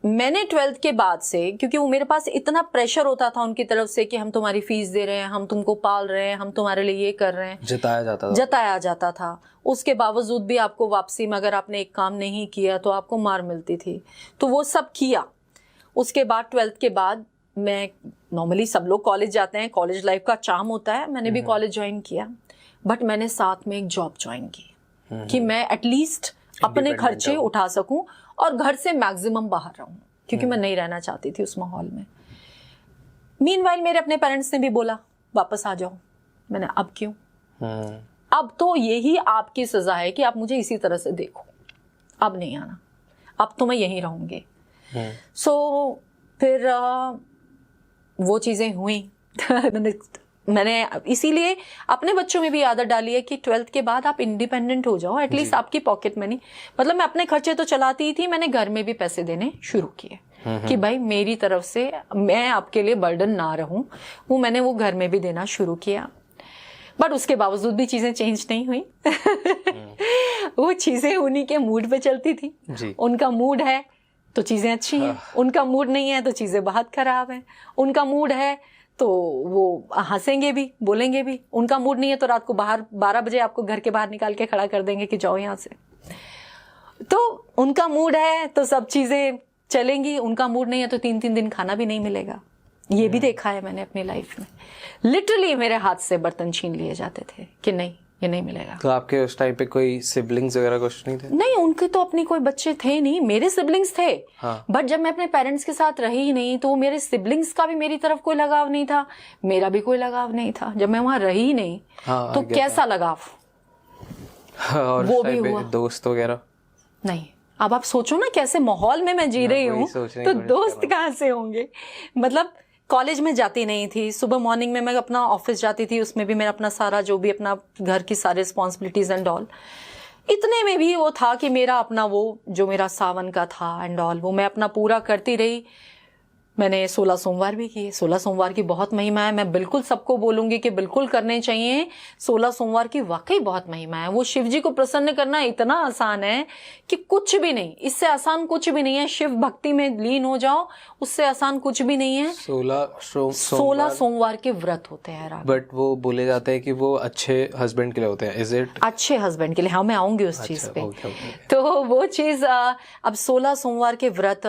मैंने 12th के बाद से, क्योंकि वो मेरे पास इतना प्रेशर होता था उनकी तरफ से कि हम तुम्हारी फीस दे रहे हैं, हम तुमको पाल रहे हैं, हम तुम्हारे लिए ये कर रहे हैं, जताया जाता था। उसके बावजूद भी आपको वापसी में अगर आपने एक काम नहीं किया तो आपको मार मिलती थी। तो वो सब किया। उसके बाद 12th के बाद मैं, नॉर्मली सब लोग कॉलेज जाते हैं, कॉलेज लाइफ का चार्म होता है, मैंने भी कॉलेज ज्वाइन किया, बट मैंने साथ में एक जॉब ज्वाइन की कि मैं एटलीस्ट अपने खर्चे उठा सकूं और घर से मैक्सिमम बाहर रहूं, क्योंकि मैं नहीं रहना चाहती थी उस माहौल में। मीनवाइल मेरे अपने पेरेंट्स ने भी बोला वापस आ जाओ। मैंने अब क्यों, अब तो यही आपकी सजा है कि आप मुझे इसी तरह से देखो, अब नहीं आना, अब तो मैं यहीं रहूंगी। सो फिर वो चीज़ें हुई। मैंने इसीलिए अपने बच्चों में भी आदत डाली है कि 12th के बाद आप इंडिपेंडेंट हो जाओ, एटलीस्ट आपकी पॉकेट मनी, मतलब मैं अपने खर्चे तो चलाती ही थी, मैंने घर में भी पैसे देने शुरू किए कि भाई मेरी तरफ से मैं आपके लिए बर्डन ना रहूं, वो मैंने वो घर में भी देना शुरू किया। बट उसके बावजूद भी चीजें चेंज नहीं हुई। वो चीजें उन्हीं के मूड पे चलती थी जी। उनका मूड है तो चीजें अच्छी हैं, उनका मूड नहीं है तो चीजें बहुत खराब हैं। उनका मूड है तो वो हंसेंगे भी, बोलेंगे भी। उनका मूड नहीं है तो रात को बाहर 12 बजे आपको घर के बाहर निकाल के खड़ा कर देंगे कि जाओ यहाँ से। तो उनका मूड है तो सब चीजें चलेंगी, उनका मूड नहीं है तो 3-3 दिन खाना भी नहीं मिलेगा। ये भी देखा है मैंने अपनी लाइफ में। लिटरली मेरे हाथ से बर्तन छीन लिए जाते थे कि नहीं ये नहीं मिलेगा। तो आपके उस टाइम पे कोई सिबलिंग्स वगैरह कुछ नहीं थे? नहीं, उनके तो अपनी कोई बच्चे थे नहीं, मेरे सिबलिंग्स थे। हाँ। बट जब मैं अपने पेरेंट्स के साथ रही ही नहीं तो मेरे सिबलिंग्स का भी मेरी तरफ कोई लगाव नहीं था, मेरा भी कोई लगाव नहीं था। जब मैं वहां रही ही नहीं हाँ, तो कैसा लगाव? और वो उस भी टाइम पे हुआ। दोस्त वगैरह? नहीं, अब आप सोचो ना कैसे माहौल में मैं जी रही हूँ, तो दोस्त कहाँ से होंगे? मतलब कॉलेज में जाती नहीं थी, सुबह मॉर्निंग में मैं अपना ऑफिस जाती थी, उसमें भी मेरा अपना सारा जो भी अपना घर की सारी रिस्पॉन्सिबिलिटीज एंड ऑल। इतने में भी वो था कि मेरा अपना वो जो मेरा सावन का था एंड ऑल वो मैं अपना पूरा करती रही। मैंने 16 सोमवार भी किए। 16 सोमवार की बहुत महिमा है, मैं बिल्कुल सबको बोलूंगी कि बिल्कुल करने चाहिए। 16 सोमवार की वाकई बहुत महिमा है। वो शिव जी को प्रसन्न करना इतना आसान है कि कुछ भी नहीं, इससे आसान कुछ भी नहीं है। शिव भक्ति में लीन हो जाओ, उससे आसान कुछ भी नहीं है। 16 सोमवार के व्रत होते हैं। बट वो बोले जाते हैं कि वो अच्छे हस्बैंड के लिए होते हैं, इज इट? अच्छे हस्बैंड के लिए, हाँ मैं आऊंगी उस चीज पे। ओके। तो वो चीज अब 16 सोमवार के व्रत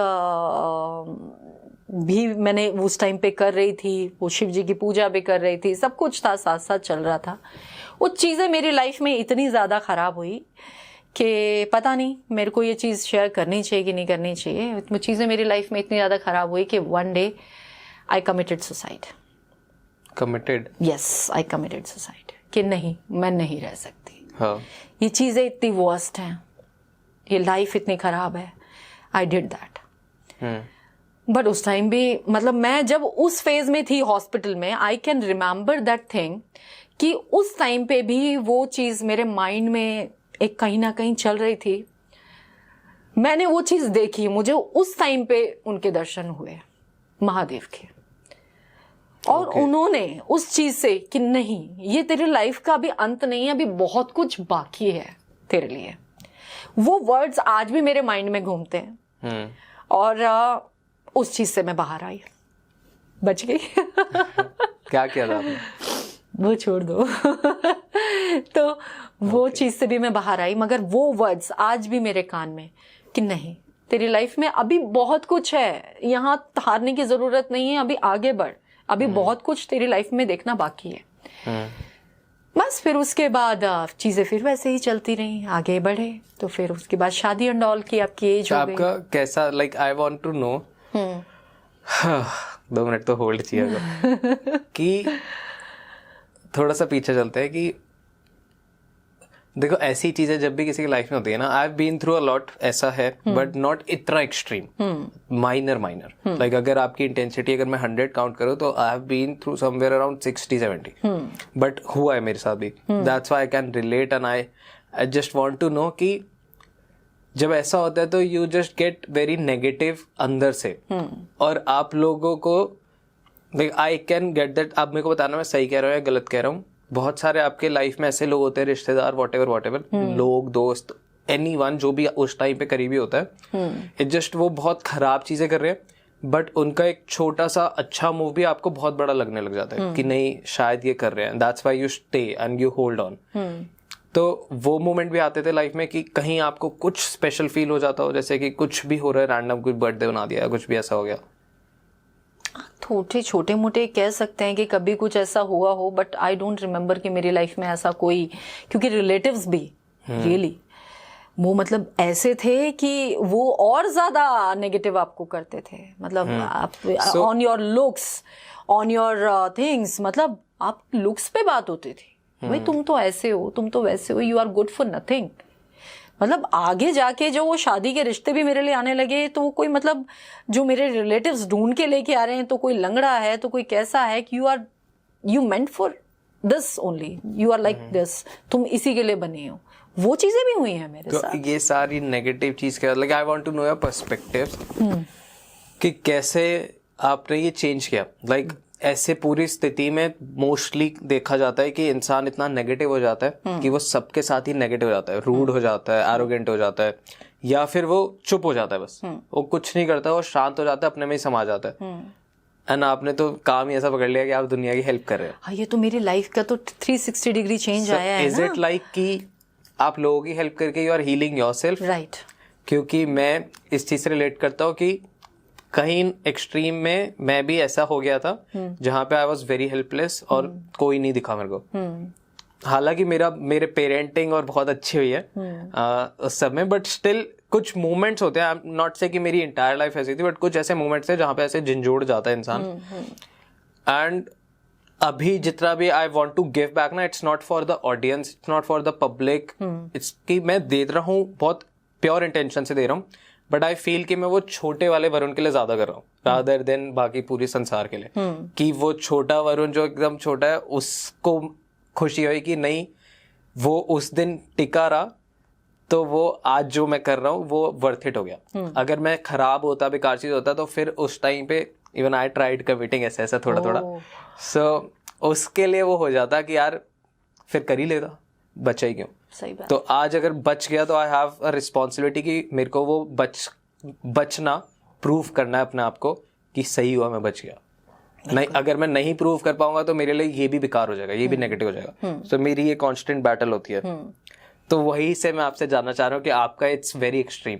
भी मैंने उस टाइम पे कर रही थी, वो शिव जी की पूजा भी कर रही थी, सब कुछ था, साथ साथ चल रहा था। वो चीज़ें मेरी लाइफ में इतनी ज़्यादा ख़राब हुई कि पता नहीं मेरे को ये चीज़ शेयर करनी चाहिए कि नहीं करनी चाहिए। वो चीज़ें मेरी लाइफ में इतनी ज़्यादा ख़राब हुई कि one day I committed suicide. Committed? Yes, I committed suicide कि नहीं, मैं नहीं रह सकती। हाँ। ये चीज़ें इतनी वर्स्ट हैं, ये लाइफ इतनी ख़राब है। I did that. बट उस टाइम भी मतलब मैं जब उस फेज में थी हॉस्पिटल में, I can remember that thing कि उस टाइम पे भी वो चीज़ मेरे माइंड में एक कहीं ना कहीं चल रही थी। मैंने वो चीज़ देखी, मुझे उस टाइम पे उनके दर्शन हुए महादेव के, और उन्होंने उस चीज़ से कि नहीं ये तेरी लाइफ का अभी अंत नहीं है, अभी बहुत कुछ बाकी है तेरे लिए। वो वर्ड्स आज भी मेरे माइंड में घूमते हैं। और उस चीज से मैं बाहर आई, बच गई। क्या किया था आपने? वो छोड़ दो। तो वो चीज से भी मैं बाहर आई, मगर वो वर्ड्स आज भी मेरे कान में कि नहीं तेरी लाइफ में अभी बहुत कुछ है, यहाँ हारने की जरूरत नहीं है, अभी आगे बढ़, अभी बहुत कुछ तेरी लाइफ में देखना बाकी है। बस फिर उसके बाद चीजें फिर वैसे ही चलती रही, आगे बढ़े। तो फिर उसके बाद शादी एंड ऑल की आपकी एज हो गई। आपका कैसा, like I want to know, 2 minute तो होल्ड चाहिए कि थोड़ा सा पीछे चलते हैं कि देखो ऐसी चीजें जब भी किसी की लाइफ में होती है ना, I have been through a lot, ऐसा है बट नॉट इतना एक्सट्रीम, माइनर। लाइक अगर आपकी इंटेंसिटी अगर मैं 100 काउंट करूँ तो I have been through somewhere around 60-70, but हुआ है मेरे साथ भी। That's why I can relate and I just want to know कि जब ऐसा होता है तो you just get very negative अंदर से, और आप लोगों को like I can get that. आप मेरे को बताना मैं सही कह रहा हूँ या गलत कह रहा हूँ। बहुत सारे आपके लाइफ में ऐसे लोग होते हैं, रिश्तेदार, वॉटेवर लोग, दोस्त, एनीवन जो भी उस टाइम पे करीबी होता है, इट जस्ट वो बहुत खराब चीजें कर रहे हैं, बट उनका एक छोटा सा अच्छा मूव भी आपको बहुत बड़ा लगने लग जाता है कि नहीं शायद ये कर रहे हैं। That's why you stay and you hold on. तो वो मोमेंट भी आते थे लाइफ में कि कहीं आपको कुछ स्पेशल फील हो जाता हो, जैसे कि कुछ भी हो रहा है, रैंडम कोई बर्थडे बना दिया, कुछ भी ऐसा हो गया? छोटे मोटे कह सकते हैं कि कभी कुछ ऐसा हुआ हो, बट आई डोंट रिमेम्बर कि मेरी लाइफ में ऐसा कोई, क्योंकि रिलेटिव्स भी रियली वो मतलब ऐसे थे कि वो और ज्यादा नेगेटिव आपको करते थे, मतलब आप on your looks, on your things, मतलब आप लुक्स पे बात होती थी, भाई तुम तो ऐसे हो, तुम तो वैसे हो, you are good for nothing. मतलब आगे जाके जो वो शादी के रिश्ते भी मेरे लिए आने लगे, तो वो कोई मतलब जो मेरे रिलेटिव्स ढूंढ के लेके आ रहे हैं, तो कोई लंगड़ा है, तो कोई कैसा है कि you meant for this only, you are like this, तुम इसी के लिए बने हो। वो चीजें भी हुई हैं मेरे तो साथ। ये सारी नेगेटिव चीज के like I want to know your perspective कि कैसे आपने ये चेंज किया। लाइक ऐसे पूरी स्थिति में मोस्टली देखा जाता है कि इंसान इतना नेगेटिव हो जाता है कि वो सबके साथ ही नेगेटिव हो जाता है, रूड हो जाता है, एरोगेंट हो जाता है, या फिर वो चुप हो जाता है, बस वो कुछ नहीं करता, वो शांत हो जाता है, अपने में ही समा जाता है। एंड आपने तो काम ही ऐसा पकड़ लिया कि आप दुनिया की हेल्प कर रहे हो। हाँ, ये तो मेरी लाइफ का तो 360 डिग्री चेंज आया है इज ना। इट लाइक कि आप लोगों की हेल्प करके you are healing yourself? Right. क्योंकि मैं इस चीज से रिलेट करता हूँ कि कहीं एक्सट्रीम में मैं भी ऐसा हो गया था जहां पे आई वाज वेरी हेल्पलेस और कोई नहीं दिखा मेरे को। हालांकि मेरे पेरेंटिंग और बहुत अच्छी हुई है उस सब में, बट स्टिल कुछ मोमेंट्स होते हैं, आई एम नॉट से कि मेरी इंटायर लाइफ ऐसी थी, बट कुछ ऐसे मोमेंट्स थे जहां पे ऐसे झंझोड़ जाता है इंसान। एंड अभी जितना भी I want to give back ना, it's not for the audience, it's not for the public, it's कि मैं दे रहा हूँ बहुत प्योर इंटेंशन से दे रहा हूँ, बट आई फील कि मैं वो छोटे वाले वरुण के लिए ज्यादा कर रहा हूँ रादर देन बाकी पूरी संसार के लिए। कि वो छोटा वरुण जो एकदम छोटा है उसको खुशी हुई कि नहीं वो उस दिन टिका रहा, तो वो आज जो मैं कर रहा हूँ वो वर्थ इट हो गया। अगर मैं खराब होता, बेकार चीज होता, तो फिर उस टाइम पे इवन आई ट्राइड कमिटिंग ऐसा ऐसा थोड़ा थोड़ा, सो उसके लिए वो हो जाता कि यार फिर कर ही लेता, बचा ही क्यों। सही बात। तो आज अगर बच गया तो आई हैव अ रिस्पॉन्सिबिलिटी कि मेरे को वो बचना प्रूव करना है अपने आप को कि सही हुआ मैं बच गया। नहीं, अगर मैं नहीं प्रूव कर पाऊंगा तो मेरे लिए ये भी बेकार हो जाएगा, ये भी नेगेटिव हो जाएगा। तो मेरी ये कांस्टेंट बैटल होती है। तो वही से मैं आपसे जानना चाह रहा हूँ कि आपका it's very extreme,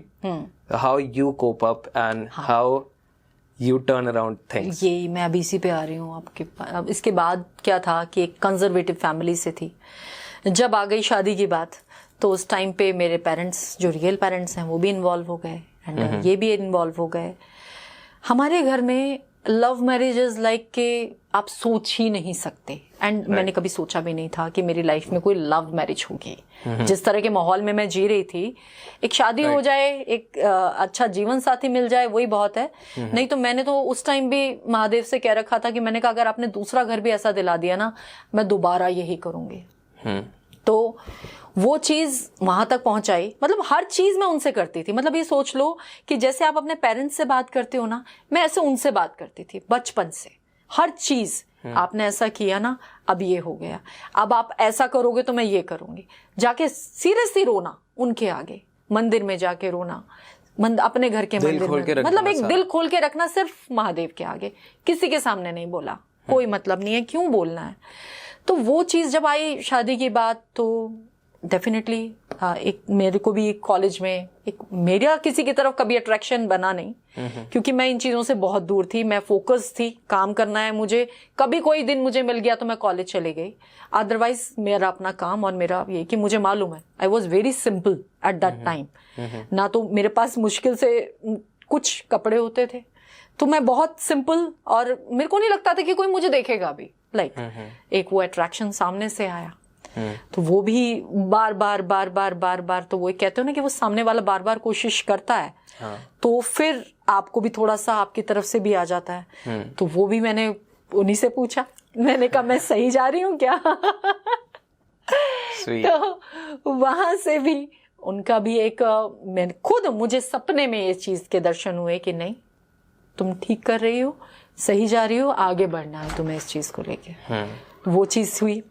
how you cope up and how you turn around things. यही मैं अभी इसी पे आ रही हूँ आपके अब इसके बाद क्या था कि एक कंजर्वेटिव फैमिली से थी, जब आ गई शादी की बात, तो उस टाइम पे मेरे पेरेंट्स जो रियल पेरेंट्स हैं वो भी इन्वॉल्व हो गए एंड ये भी इन्वॉल्व हो गए। हमारे घर में लव मैरिजेस लाइक के आप सोच ही नहीं सकते, एंड मैंने कभी सोचा भी नहीं था कि मेरी लाइफ में कोई लव मैरिज होगी। जिस तरह के माहौल में मैं जी रही थी, एक शादी हो जाए, एक अच्छा जीवन साथी मिल जाए, वही बहुत है। नहीं तो मैंने तो उस टाइम भी महादेव से कह रखा था कि मैंने कहा अगर आपने दूसरा घर भी ऐसा दिला दिया ना, मैं दोबारा यही करूंगी। तो वो चीज वहां तक पहुंचाई, मतलब हर चीज मैं उनसे करती थी। मतलब ये सोच लो कि जैसे आप अपने पेरेंट्स से बात करते हो ना, मैं ऐसे उनसे बात करती थी बचपन से। हर चीज आपने ऐसा किया ना, अब ये हो गया, अब आप ऐसा करोगे तो मैं ये करूंगी। जाके सीरियसली रोना उनके आगे, मंदिर में जाके रोना, अपने घर के मंदिर में, मतलब एक दिल खोल के रखना सिर्फ महादेव के आगे, किसी के सामने नहीं बोला, कोई मतलब नहीं है, क्यों बोलना है। तो वो चीज जब आई शादी की बात, तो डेफिनेटली एक मेरे को भी कॉलेज में एक मेरा किसी की तरफ कभी अट्रैक्शन बना नहीं, क्योंकि मैं इन चीजों से बहुत दूर थी। मैं फोकस थी, काम करना है मुझे, कभी कोई दिन मुझे मिल गया तो मैं कॉलेज चले गई, अदरवाइज मेरा अपना काम और मेरा ये कि मुझे मालूम है I was very simple at that time. ना तो मेरे पास मुश्किल से कुछ कपड़े होते थे, तो मैं बहुत सिंपल, और मेरे को नहीं लगता था कि कोई मुझे देखेगा भी। एक वो अट्रैक्शन सामने से आया, तो वो भी बार बार तो वो कहते हो ना कि वो सामने वाला बार बार कोशिश करता है, तो फिर आपको भी थोड़ा सा आपकी तरफ से भी आ जाता है। तो वो भी मैंने उन्हीं से पूछा, मैंने कहा मैं सही जा रही हूँ क्या? तो वहां से भी उनका भी एक, मैं खुद मुझे सपने में ये चीज के दर्शन हुए कि नहीं तुम ठीक कर रही हो, सही जा रही हो, आगे बढ़ना है तुम्हें इस चीज को लेके। वो चीज हुई,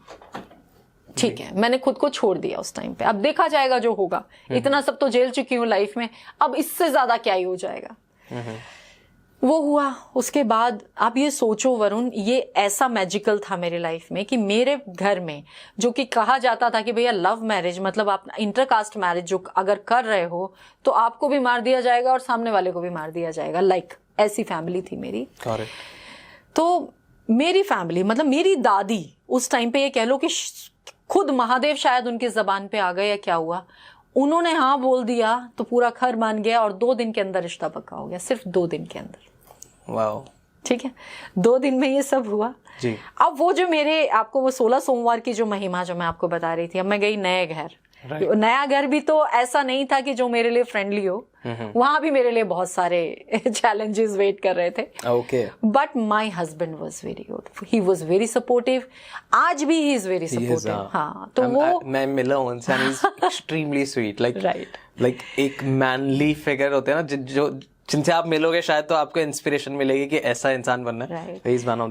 ठीक है, मैंने खुद को छोड़ दिया उस टाइम पे। अब देखा जाएगा जो होगा, इतना सब तो झेल चुकी हूँ लाइफ में, अब इससे ज्यादा क्या ही हो जाएगा। वो हुआ। उसके बाद आप ये सोचो वरुण, ये ऐसा मैजिकल था मेरे लाइफ में कि मेरे घर में जो कि कहा जाता था कि भैया लव मैरिज मतलब आप इंटरकास्ट मैरिज जो अगर कर रहे हो तो आपको भी मार दिया जाएगा और सामने वाले को भी मार दिया जाएगा, लाइक ऐसी फैमिली थी मेरी। तो मेरी फैमिली मतलब मेरी दादी उस टाइम पे ये कह लो कि खुद महादेव शायद उनकी जबान पे आ गए या क्या हुआ, उन्होंने हाँ बोल दिया तो पूरा घर मान गया और 2 दिन के अंदर रिश्ता पक्का हो गया, सिर्फ 2 दिन के अंदर। वाओ। ठीक है, 2 दिन में ये सब हुआ जी। अब वो जो मेरे आपको वो 16 सोमवार की जो महिमा जो मैं आपको बता रही थी, अब मैं गई नए घर। नया घर भी तो ऐसा नहीं था कि जो मेरे लिए फ्रेंडली हो, वहां भी मेरे लिए बहुत सारे चैलेंजेस वेट कर रहे थे। Okay. But my husband was very good, he was very supportive, आज भी ही इज वेरी सपोर्टिव। हाँ, तो वो मैं मिला हूं उनसे, and he is extremely sweet, like एक मैनली फिगर होते हैं ना जो जिनसे आप मिलोगे शायद तो आपको इंस्पिरेशन मिलेगी कि ऐसा इंसान बनना है।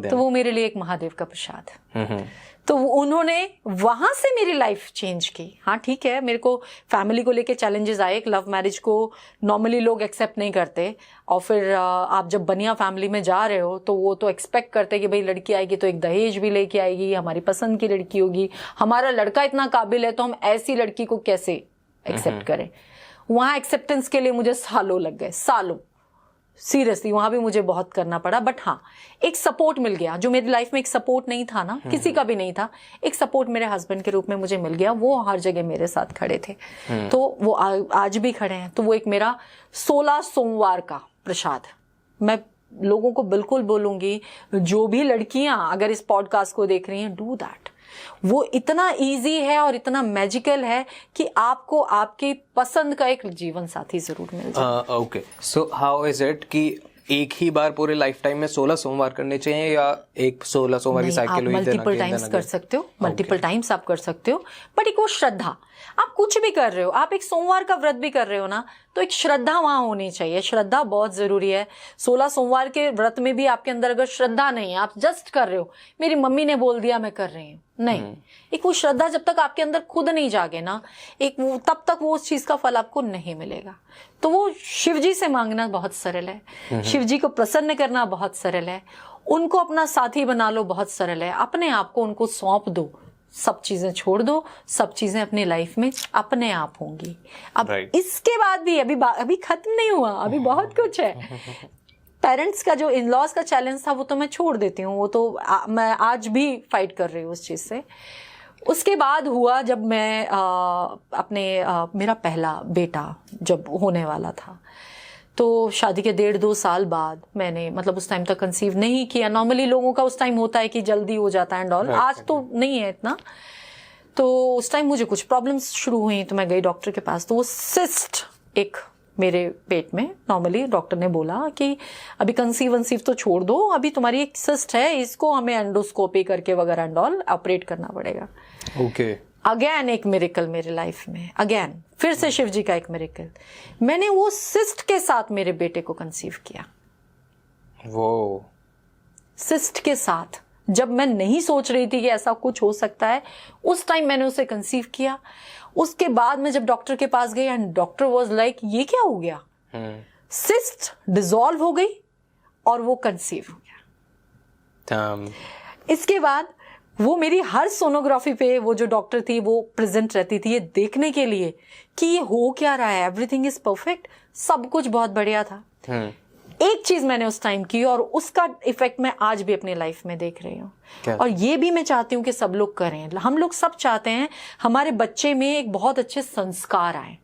तो वो मेरे लिए एक महादेव का प्रसाद है। तो उन्होंने वहां से मेरी लाइफ चेंज की। हाँ ठीक है, मेरे को फैमिली को लेके चैलेंजेस आए। एक लव मैरिज को नॉर्मली लोग एक्सेप्ट नहीं करते, और फिर आप जब बनिया फैमिली में जा रहे हो तो वो तो एक्सपेक्ट करते कि भाई लड़की आएगी तो एक दहेज भी लेके आएगी, हमारी पसंद की लड़की होगी, हमारा लड़का इतना काबिल है तो हम ऐसी लड़की को कैसे एक्सेप्ट करें। वहां एक्सेप्टेंस के लिए मुझे सालों लग गए, सालों, सीरियसली वहां भी मुझे बहुत करना पड़ा। बट हाँ, एक सपोर्ट मिल गया, जो मेरी लाइफ में एक सपोर्ट नहीं था ना, किसी का भी नहीं था, एक सपोर्ट मेरे हस्बैंड के रूप में मुझे मिल गया। वो हर जगह मेरे साथ खड़े थे, तो वो आज भी खड़े हैं। तो वो एक मेरा 16 सोमवार का प्रसाद। मैं लोगों को बिल्कुल बोलूंगी, जो भी लड़कियां अगर इस पॉडकास्ट को देख रही हैं, डू दैट। वो इतना इजी है और इतना मैजिकल है कि आपको आपकी पसंद का एक जीवन साथी जरूर मिल जाए। Okay, so how is it कि एक ही बार पूरे लाइफ टाइम में 16 सोमवार करने चाहिए, या एक 16 सोमवार की साइकिल हुई मल्टीपल टाइम्स कर सकते हो, मल्टीपल टाइम्स आप कर सकते हो। बट एक वो श्रद्धा, आप कुछ भी कर रहे हो, आप एक सोमवार का व्रत भी कर रहे हो ना, तो एक श्रद्धा वहां होनी चाहिए। श्रद्धा बहुत जरूरी है। 16 सोमवार के व्रत में भी आपके अंदर अगर श्रद्धा नहीं है, आप जस्ट कर रहे हो, मेरी मम्मी ने बोल दिया मैं कर रही हूँ, नहीं, एक वो श्रद्धा जब तक आपके अंदर खुद नहीं जागे ना, एक वो तब तक वो उस चीज का फल आपको नहीं मिलेगा। तो वो शिव जी से मांगना बहुत सरल है, शिव जी को प्रसन्न करना बहुत सरल है, उनको अपना साथी बना लो, बहुत सरल है। अपने आप को उनको सौंप दो, सब चीजें छोड़ दो, सब चीजें अपनी लाइफ में अपने आप होंगी। अब इसके बाद भी अभी खत्म नहीं हुआ, अभी बहुत कुछ है। पेरेंट्स का जो इन लॉज का चैलेंज था वो तो मैं छोड़ देती हूँ, वो तो मैं आज भी फाइट कर रही हूँ उस चीज से। उसके बाद हुआ जब मैं मेरा पहला बेटा जब होने वाला था, तो शादी के 1.5-2 साल बाद मैंने मतलब उस टाइम तक कंसीव नहीं किया। नॉर्मली लोगों का उस टाइम होता है कि जल्दी हो जाता है एंड ऑल, आज तो नहीं है इतना। तो उस टाइम मुझे कुछ प्रॉब्लम्स शुरू हुई, तो मैं गई डॉक्टर के पास। तो वो सिस्ट एक मेरे पेट में, नॉर्मली डॉक्टर ने बोला कि अभी कंसीव तो छोड़ दो, अभी तुम्हारी एक सिस्ट है, इसको हमें एंडोस्कोपी करके वगैरह एंड ऑल ऑपरेट करना पड़ेगा। ओके। अगेन एक मिरेकल मेरे लाइफ में, अगेन फिर से शिव जी का एक मिरेकल। मैंने वो सिस्ट के साथ मेरे बेटे को कंसीव किया। वो सिस्ट के साथ, जब मैं नहीं सोच रही थी कि ऐसा कुछ हो सकता है, उस टाइम मैंने उसे कंसीव किया। उसके बाद मैं जब डॉक्टर के पास गई एंड डॉक्टर वाज लाइक ये क्या हो गया, सिस्ट डिसॉल्व हो गई और वो कंसीव हो गया। इसके बाद वो मेरी हर सोनोग्राफी पे वो जो डॉक्टर थी वो प्रेजेंट रहती थी, ये देखने के लिए कि ये हो क्या रहा है, एवरीथिंग इज परफेक्ट, सब कुछ बहुत बढ़िया था। एक चीज मैंने उस टाइम की और उसका इफेक्ट मैं आज भी अपनी लाइफ में देख रही हूँ, और ये भी मैं चाहती हूँ कि सब लोग करें। हम लोग सब चाहते हैं हमारे बच्चे में एक बहुत अच्छे संस्कार आए,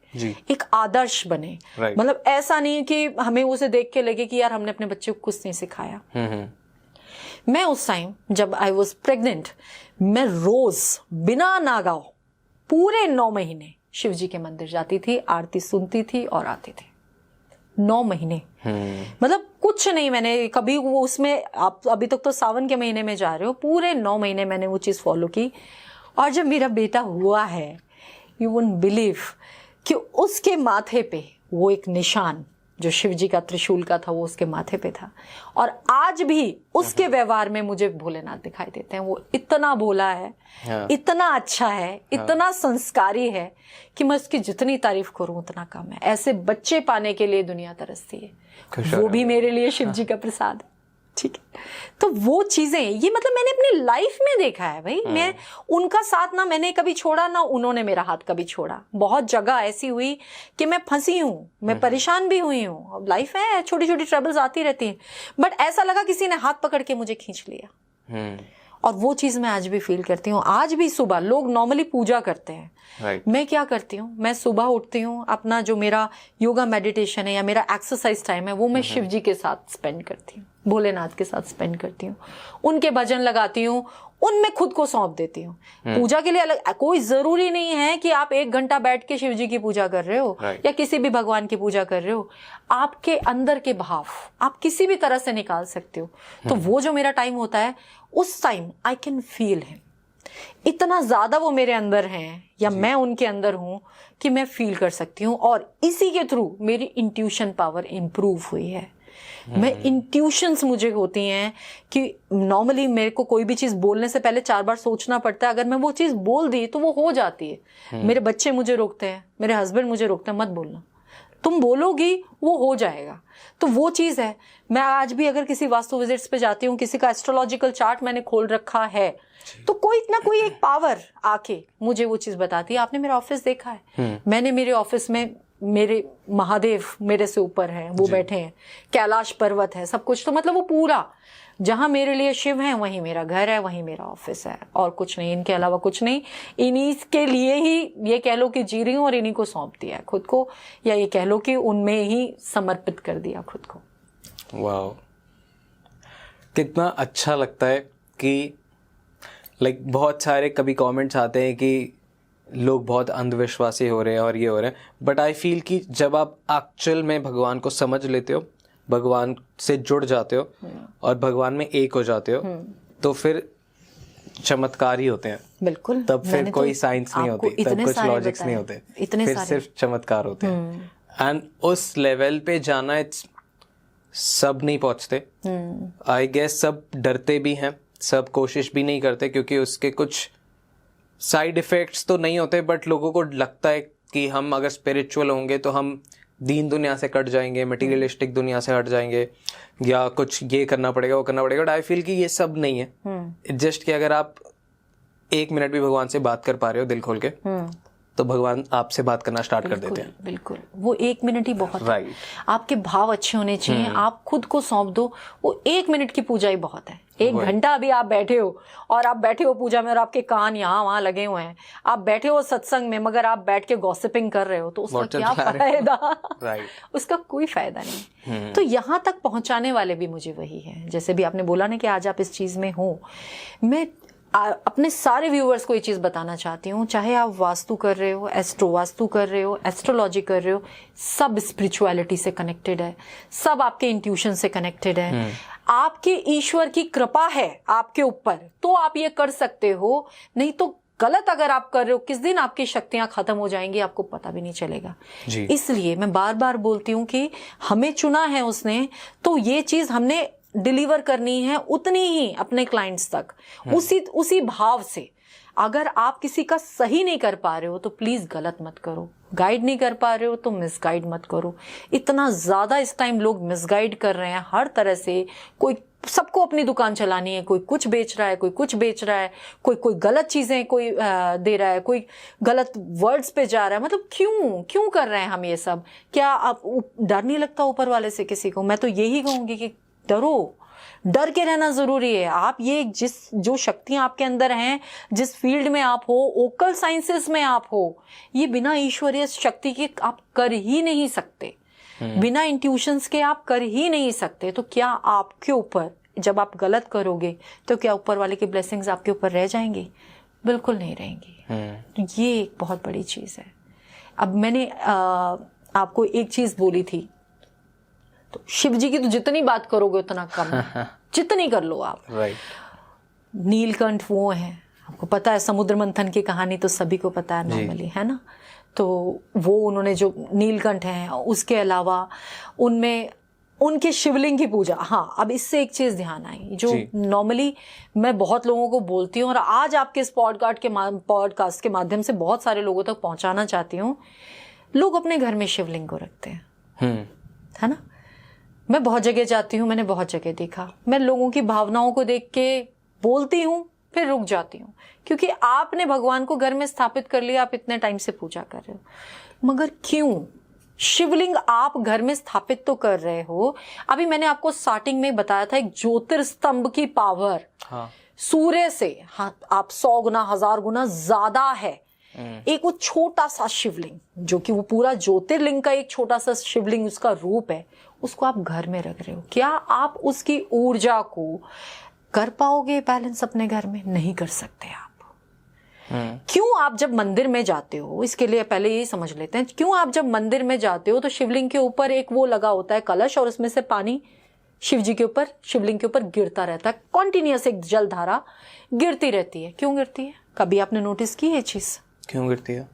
एक आदर्श बने। मतलब ऐसा नहीं कि हमें उसे देख के लगे कि यार हमने अपने बच्चे को कुछ नहीं सिखाया। मैं उस टाइम जब आई वॉज प्रेग्नेंट, मैं रोज बिना नागाओ पूरे 9 महीने शिव जी के मंदिर जाती थी, आरती सुनती थी और आती थी। 9 महीने, मतलब कुछ नहीं मैंने कभी वो उसमें, आप अभी तक तो सावन के महीने में जा रहे हो, पूरे 9 महीने मैंने वो चीज फॉलो की। और जब मेरा बेटा हुआ है, यू वुडंट बिलीव कि उसके माथे पे वो एक निशान जो शिव जी का त्रिशूल का था वो उसके माथे पे था। और आज भी उसके व्यवहार में मुझे भोलेनाथ दिखाई देते हैं। वो इतना भोला है, इतना अच्छा है, इतना संस्कारी है कि मैं उसकी जितनी तारीफ करूं उतना कम है। ऐसे बच्चे पाने के लिए दुनिया तरसती है, वो भी मेरे लिए शिव जी का प्रसाद है। ठीक है, तो वो चीजें ये मतलब मैंने अपनी लाइफ में देखा है भाई। मैं उनका साथ ना मैंने कभी छोड़ा, ना उन्होंने मेरा हाथ कभी छोड़ा। बहुत जगह ऐसी हुई कि मैं फंसी हूँ, मैं परेशान भी हुई हूँ। अब लाइफ है, छोटी छोटी ट्रबल्स आती रहती हैं, बट ऐसा लगा किसी ने हाथ पकड़ के मुझे खींच लिया। और वो चीज़ मैं आज भी फील करती हूँ। आज भी सुबह लोग नॉर्मली पूजा करते हैं, मैं क्या करती हूँ, मैं सुबह उठती हूँ, अपना जो मेरा योगा मेडिटेशन है या मेरा एक्सरसाइज टाइम है वो मैं शिव जी के साथ स्पेंड करती हूँ, भोलेनाथ के साथ स्पेंड करती हूँ, उनके भजन लगाती हूँ, उनमें खुद को सौंप देती हूँ। पूजा के लिए अलग कोई जरूरी नहीं है कि आप 1 घंटा बैठ के शिव जी की पूजा कर रहे हो या किसी भी भगवान की पूजा कर रहे हो। आपके अंदर के भाव आप किसी भी तरह से निकाल सकते हो। तो वो जो मेरा टाइम होता है, उस time I can feel him, इतना ज्यादा वो मेरे अंदर हैं या मैं उनके अंदर हूं कि मैं फील कर सकती हूँ। और इसी के थ्रू मेरी इंट्यूशन पावर इंप्रूव हुई है। मैं इंट्यूशंस मुझे होती हैं कि नॉर्मली मेरे को कोई भी चीज बोलने से पहले 4 बार सोचना पड़ता है, अगर मैं वो चीज बोल दी तो वो हो जाती है। मेरे बच्चे मुझे रोकते हैं, मेरे हस्बैंड मुझे रोकते हैं, मत बोलना, तुम बोलोगी वो हो जाएगा। तो वो चीज है। मैं आज भी अगर किसी वास्तु विजिट्स पे जाती हूँ, किसी का एस्ट्रोलॉजिकल चार्ट मैंने खोल रखा है, तो कोई ना कोई एक पावर आके मुझे वो चीज बताती है। आपने मेरा ऑफिस देखा है, मैंने मेरे ऑफिस में मेरे महादेव मेरे से ऊपर हैं, वो बैठे हैं, कैलाश पर्वत है, सब कुछ। तो मतलब वो पूरा जहां मेरे लिए शिव है वहीं मेरा घर है, वहीं मेरा ऑफिस है, और कुछ नहीं, इनके अलावा कुछ नहीं। इन्हीं के लिए ही ये कह लो कि जी रही हूँ और इन्हीं को सौंप दिया है खुद को, या ये कह लो कि उनमें ही समर्पित कर दिया खुद को। वाह, कितना अच्छा लगता है कि बहुत सारे कभी कमेंट्स आते हैं कि लोग बहुत अंधविश्वासी हो रहे हैं और ये हो रहे हैं, बट आई फील कि जब आप एक्चुअल में भगवान को समझ लेते हो, भगवान से जुड़ जाते हो और भगवान में एक हो जाते हो, तो फिर चमत्कार ही होते हैं। बिल्कुल, तब फिर कोई साइंस नहीं होती, तब कुछ लॉजिक्स नहीं होते, फिर सिर्फ चमत्कार होते हैं। एंड उस लेवल पे जाना, इट्स सब नहीं पहुंचते। आई गेस सब डरते भी हैं, सब कोशिश भी नहीं करते, क्योंकि उसके कुछ साइड इफेक्ट्स तो नहीं होते, बट लोगों को लगता है कि हम अगर स्पिरिचुअल होंगे तो हम दीन दुनिया से कट जाएंगे, मटीरियलिस्टिक दुनिया से हट जाएंगे, या कुछ ये करना पड़ेगा वो करना पड़ेगा। बट आई फील कि ये सब नहीं है। जस्ट कि अगर आप 1 मिनट भी भगवान से बात कर पा रहे हो दिल खोल के, तो भगवान आपसे बात करना स्टार्ट कर देते हैं। बिल्कुल, वो 1 मिनट ही बहुत है। आपके भाव अच्छे होने चाहिए, आप खुद को सौंप दो, वो 1 मिनट की पूजा ही बहुत है। 1 घंटा अभी आप बैठे हो और आप बैठे हो पूजा में और आपके कान यहाँ वहां लगे हुए हैं, आप बैठे हो सत्संग में, मगर आप बैठ के गॉसिपिंग कर रहे हो, तो उसका क्या फायदा? उसका कोई फायदा नहीं। तो यहाँ तक पहुंचाने वाले भी मुझे वही है। जैसे भी आपने बोला ना कि आज आप इस चीज में हो, मैं अपने सारे व्यूअर्स को ये चीज बताना चाहती हूँ, चाहे आप वास्तु कर रहे हो, एस्ट्रो वास्तु कर रहे हो, एस्ट्रोलॉजी कर रहे हो, सब स्पिरिचुअलिटी से कनेक्टेड है, सब आपके इंट्यूशन से कनेक्टेड है। आपके ईश्वर की कृपा है आपके ऊपर, तो आप ये कर सकते हो, नहीं तो गलत अगर आप कर रहे हो, किस दिन आपकी शक्तियां खत्म हो जाएंगी आपको पता भी नहीं चलेगा। इसलिए मैं बार बार बोलती हूँ कि हमें चुना है उसने, तो ये चीज हमने डिलीवर करनी है उतनी ही अपने क्लाइंट्स तक, उसी भाव से। अगर आप किसी का सही नहीं कर पा रहे हो तो प्लीज गलत मत करो, गाइड नहीं कर पा रहे हो तो मिसगाइड मत करो। इतना ज्यादा इस टाइम लोग मिसगाइड कर रहे हैं हर तरह से। कोई सबको अपनी दुकान चलानी है, कोई कुछ बेच रहा है, कोई कुछ बेच रहा है, कोई गलत चीजें कोई दे रहा है, कोई गलत वर्ड्स पे जा रहा है। मतलब क्यों कर रहे हैं हम ये सब? क्या आप डर नहीं लगता ऊपर वाले से किसी को? मैं तो यही कहूंगी कि डरो, डर के रहना जरूरी है। आप ये जो शक्तियां आपके अंदर हैं, जिस फील्ड में आप हो, ओकल साइंसेस में आप हो, ये बिना ईश्वरीय शक्ति के आप कर ही नहीं सकते, बिना इंट्यूशंस के आप कर ही नहीं सकते। तो क्या आपके ऊपर जब आप गलत करोगे तो क्या ऊपर वाले की ब्लेसिंग्स आपके ऊपर रह जाएंगी? बिल्कुल नहीं रहेंगी। तो ये एक बहुत बड़ी चीज है। अब मैंने आपको एक चीज बोली थी, तो शिव जी की तो जितनी बात करोगे उतना कम है, जितनी कर लो आप। नीलकंठ वो है, आपको पता है, समुद्र मंथन की कहानी तो सभी को पता है नॉर्मली, है ना? तो वो उन्होंने जो नीलकंठ है, उसके अलावा उनमें उनके शिवलिंग की पूजा। हाँ, अब इससे एक चीज ध्यान आई जो नॉर्मली मैं बहुत लोगों को बोलती हूँ और आज आपके इस पॉडकास्ट के माध्यम से बहुत सारे लोगों तक पहुंचाना चाहती हूँ। लोग अपने घर में शिवलिंग को रखते हैं, है ना? मैं बहुत जगह जाती हूँ, मैंने बहुत जगह देखा, मैं लोगों की भावनाओं को देख के बोलती हूँ, फिर रुक जाती हूँ, क्योंकि आपने भगवान को घर में स्थापित कर लिया, आप इतने टाइम से पूजा कर रहे हो, मगर क्यों? शिवलिंग आप घर में स्थापित तो कर रहे हो। अभी मैंने आपको स्टार्टिंग में बताया था एक ज्योतिर्स्तंभ की पावर। सूर्य से हाँ, आप 100 गुना 1000 गुना ज्यादा है। एक वो छोटा सा शिवलिंग जो कि वो पूरा ज्योतिर्लिंग का एक छोटा सा शिवलिंग उसका रूप है, उसको आप घर में रख रहे हो। क्या आप उसकी ऊर्जा को कर पाओगे बैलेंस अपने घर में? नहीं कर सकते आप। क्यों आप जब मंदिर में जाते हो, इसके लिए पहले यही समझ लेते हैं, क्यों आप जब मंदिर में जाते हो तो शिवलिंग के ऊपर एक वो लगा होता है कलश, और उसमें से पानी शिव जी के ऊपर, शिवलिंग के ऊपर गिरता रहता है, कॉन्टिन्यूअस एक जल धारा गिरती रहती है। क्यों गिरती है? कभी आपने नोटिस की ये चीज? क्यों गिरती है?